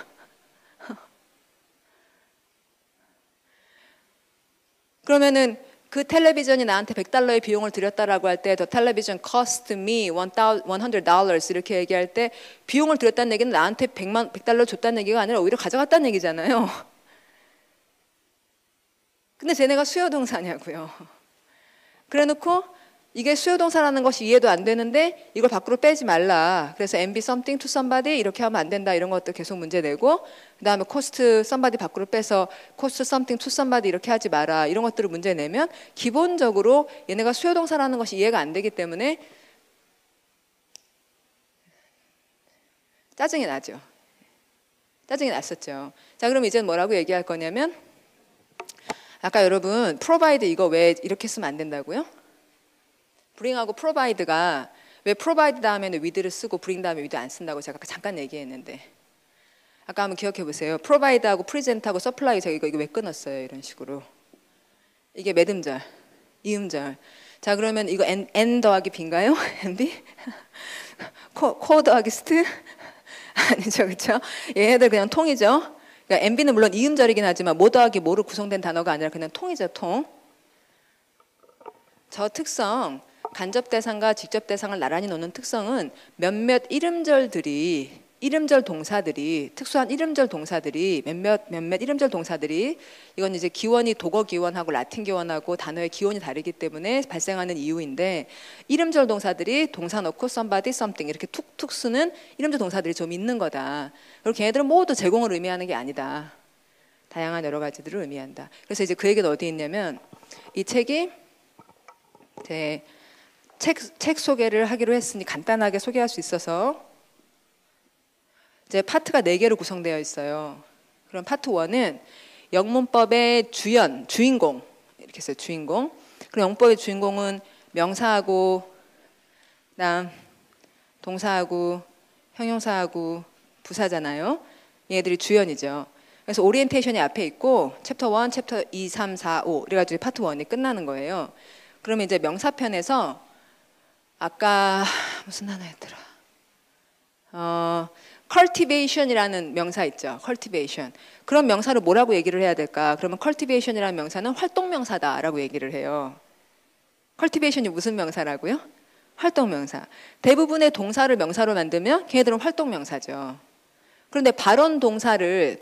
그러면은 그 텔레비전이 나한테 $100의 비용을 들였다라고 할 때 The television cost me $100 이렇게 얘기할 때 비용을 들였다는 얘기는 나한테 $100 줬다는 얘기가 아니라 오히려 가져갔다는 얘기잖아요. 근데 쟤네가 수요동사냐고요. 그래놓고 이게 수요동사라는 것이 이해도 안 되는데 이걸 밖으로 빼지 말라. 그래서 be something to somebody 이렇게 하면 안 된다. 이런 것도 계속 문제 내고 그 다음에 cost somebody 밖으로 빼서 cost something to somebody 이렇게 하지 마라. 이런 것들을 문제 내면 기본적으로 얘네가 수요동사라는 것이 이해가 안 되기 때문에 짜증이 나죠. 짜증이 났었죠. 자, 그럼 이제는 뭐라고 얘기할 거냐면 아까 여러분 provide 이거 왜 이렇게 쓰면 안 된다고요? bring하고 provide가 왜 provide 다음에는 with를 쓰고 bring 다음에 with 안 쓴다고 제가 아까 잠깐 얘기했는데 아까 한번 기억해 보세요. provide하고 present하고 supply 제가 이거 왜 끊었어요? 이런 식으로 이게 몇 음절? 2음절. 자, 그러면 이거 n 더하기 b인가요? n 코 더하기 st? 아니죠, 그렇죠? 얘네들 그냥 통이죠. 그러니까 MB는 물론 2음절이긴 하지만 뭐 더하기 뭐로 구성된 단어가 아니라 그냥 통이죠, 통. 저 특성, 간접 대상과 직접 대상을 나란히 놓는 특성은 몇몇 이름절 동사들이 특수한 이름절 동사들이 몇몇 이름절 동사들이 이건 이제 기원이 독어 기원하고 라틴 기원하고 단어의 기원이 다르기 때문에 발생하는 이유인데 이름절 동사들이 동사 넣고 somebody, something 이렇게 툭툭 쓰는 이름절 동사들이 좀 있는 거다. 그리고 걔네들은 모두 제공을 의미하는 게 아니다. 다양한 여러 가지들을 의미한다. 그래서 이제 그 얘기는 어디 있냐면 이 책이 제 책 소개를 하기로 했으니 간단하게 소개할 수 있어서 이제 파트가 4개로 구성되어 있어요. 그럼 파트 1은 영문법의 주인공 이렇게 써요. 주인공. 그럼 영문법의 주인공은 명사하고 그다음 동사하고 형용사하고 부사잖아요. 얘네들이 주연이죠. 그래서 오리엔테이션이 앞에 있고 챕터 1, 챕터 2, 3, 4, 5 그래가지고 파트 1이 끝나는 거예요. 그러면 이제 명사편에서 아까 무슨 하나였더라? cultivation이라는 명사 있죠. cultivation. 그런 명사를 뭐라고 얘기를 해야 될까? 그러면 cultivation이라는 명사는 활동명사다라고 얘기를 해요. cultivation이 무슨 명사라고요? 활동명사. 대부분의 동사를 명사로 만들면 걔네들은 활동명사죠. 그런데 발언 동사를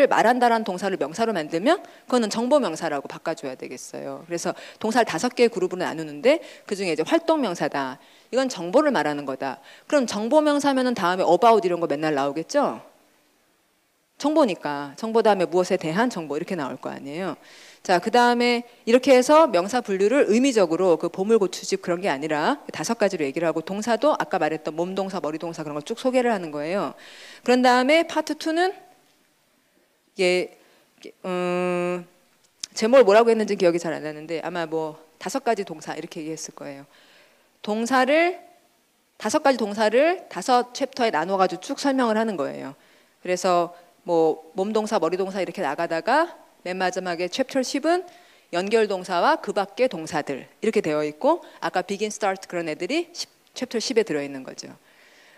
말한다라는 동사를 명사로 만들면 그거는 정보명사라고 바꿔줘야 되겠어요. 그래서 동사를 5개의 그룹으로 나누는데 그중에 이제 활동명사다. 이건 정보를 말하는 거다. 그럼 정보명사면은 다음에 about 이런 거 맨날 나오겠죠? 정보니까 정보 다음에 무엇에 대한 정보 이렇게 나올 거 아니에요. 자, 그 다음에 이렇게 해서 명사 분류를 의미적으로 그 보물고추집 그런 게 아니라 5가지로 얘기를 하고 동사도 아까 말했던 몸동사, 머리동사 그런 걸 쭉 소개를 하는 거예요. 그런 다음에 파트 2는 이게 제목을 뭐라고 했는지 기억이 잘 안 나는데 아마 뭐 5가지 동사 이렇게 얘기했을 거예요. 5가지 동사를 5챕터에 나눠가지고 쭉 설명을 하는 거예요. 그래서 뭐 몸동사, 머리동사 이렇게 나가다가 맨 마지막에 챕터 10은 연결동사와 그 밖의 동사들 이렇게 되어 있고 아까 begin, start 그런 애들이 챕터 10에 들어있는 거죠.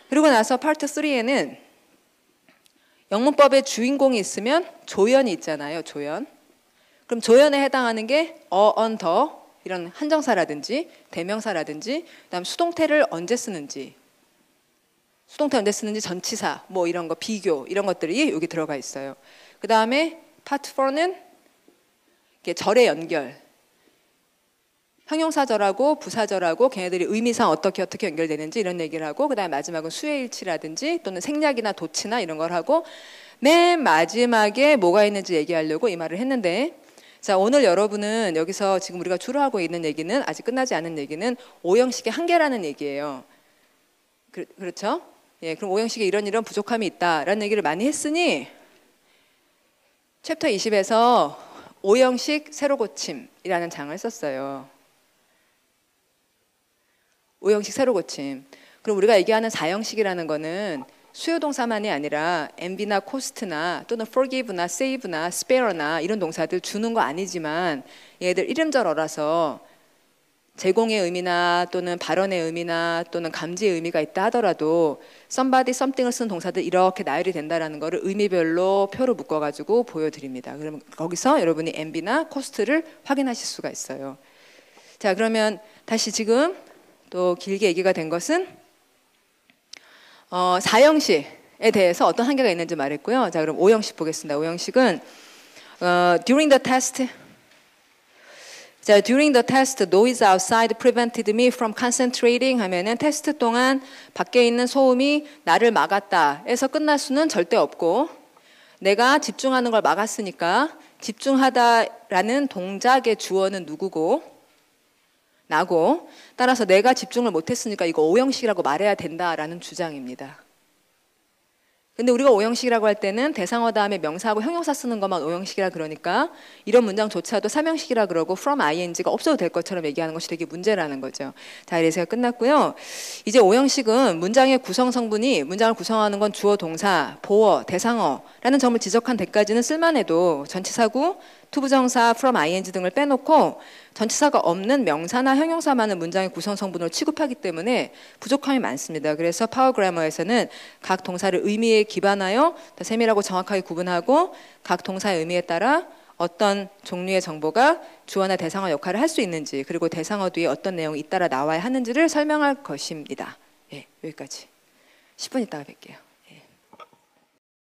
그리고 나서 파트 3에는 영문법의 주인공이 있으면 조연이 있잖아요. 조연. 그럼 조연에 해당하는 게 on, 더 이런 한정사라든지 대명사라든지 그다음 수동태를 언제 쓰는지 전치사 뭐 이런 거 비교 이런 것들이 여기 들어가 있어요. 그 다음에 파트 4는 절의 연결. 형용사절하고 부사절하고 걔네들이 의미상 어떻게 연결되는지 이런 얘기를 하고 그 다음에 마지막은 수혜일치라든지 또는 생략이나 도치나 이런 걸 하고 맨 마지막에 뭐가 있는지 얘기하려고 이 말을 했는데 자, 오늘 여러분은 여기서 지금 우리가 주로 하고 있는 얘기는 아직 끝나지 않은 얘기는 오형식의 한계라는 얘기예요. 그렇죠? 예, 그럼 오형식에 이런 부족함이 있다라는 얘기를 많이 했으니 챕터 20에서 오형식 새로 고침이라는 장을 썼어요. 오형식 새로 고침. 그럼 우리가 얘기하는 4형식이라는 거는 수요 동사만이 아니라 ambe나 cost나 또는 forgive나 save나 spare나 이런 동사들 주는 거 아니지만 얘들 이름절어라서 제공의 의미나 또는 발언의 의미나 또는 감지의 의미가 있다 하더라도 somebody, something을 쓴 동사들 이렇게 나열이 된다라는 거를 의미별로 표로 묶어가지고 보여드립니다. 그러면 거기서 여러분이 ambe나 cost를 확인하실 수가 있어요. 자, 그러면 다시 지금 또 길게 얘기가 된 것은 4형식에 대해서 어떤 한계가 있는지 말했고요. 자, 그럼 5형식 보겠습니다. 5형식은 during the test. 자, during the test, noise outside prevented me from concentrating 하면은 테스트 동안 밖에 있는 소음이 나를 막았다 해서 끝날 수는 절대 없고, 내가 집중하는 걸 막았으니까 집중하다라는 동작의 주어는 누구고 나고, 따라서 내가 집중을 못했으니까 이거 5형식이라고 말해야 된다라는 주장입니다. 근데 우리가 5형식이라고 할 때는 대상어 다음에 명사하고 형용사 쓰는 것만 5형식이라 그러니까 이런 문장조차도 3형식이라 그러고 from ing가 없어도 될 것처럼 얘기하는 것이 되게 문제라는 거죠. 자, 이래서 끝났고요. 이제 5형식은 문장의 구성 성분이 문장을 구성하는 건 주어, 동사, 보어, 대상어라는 점을 지적한 데까지는 쓸만해도 전치사구, 투부정사, from ing 등을 빼놓고 전치사가 없는 명사나 형용사만은 문장의 구성 성분으로 취급하기 때문에 부족함이 많습니다. 그래서 파워 그래머에서는 각 동사를 의미에 기반하여 더 세밀하고 정확하게 구분하고 각 동사의 의미에 따라 어떤 종류의 정보가 주어나 대상어 역할을 할 수 있는지, 그리고 대상어 뒤에 어떤 내용이 잇따라 나와야 하는지를 설명할 것입니다. 예, 여기까지. 10분 있다가 뵐게요.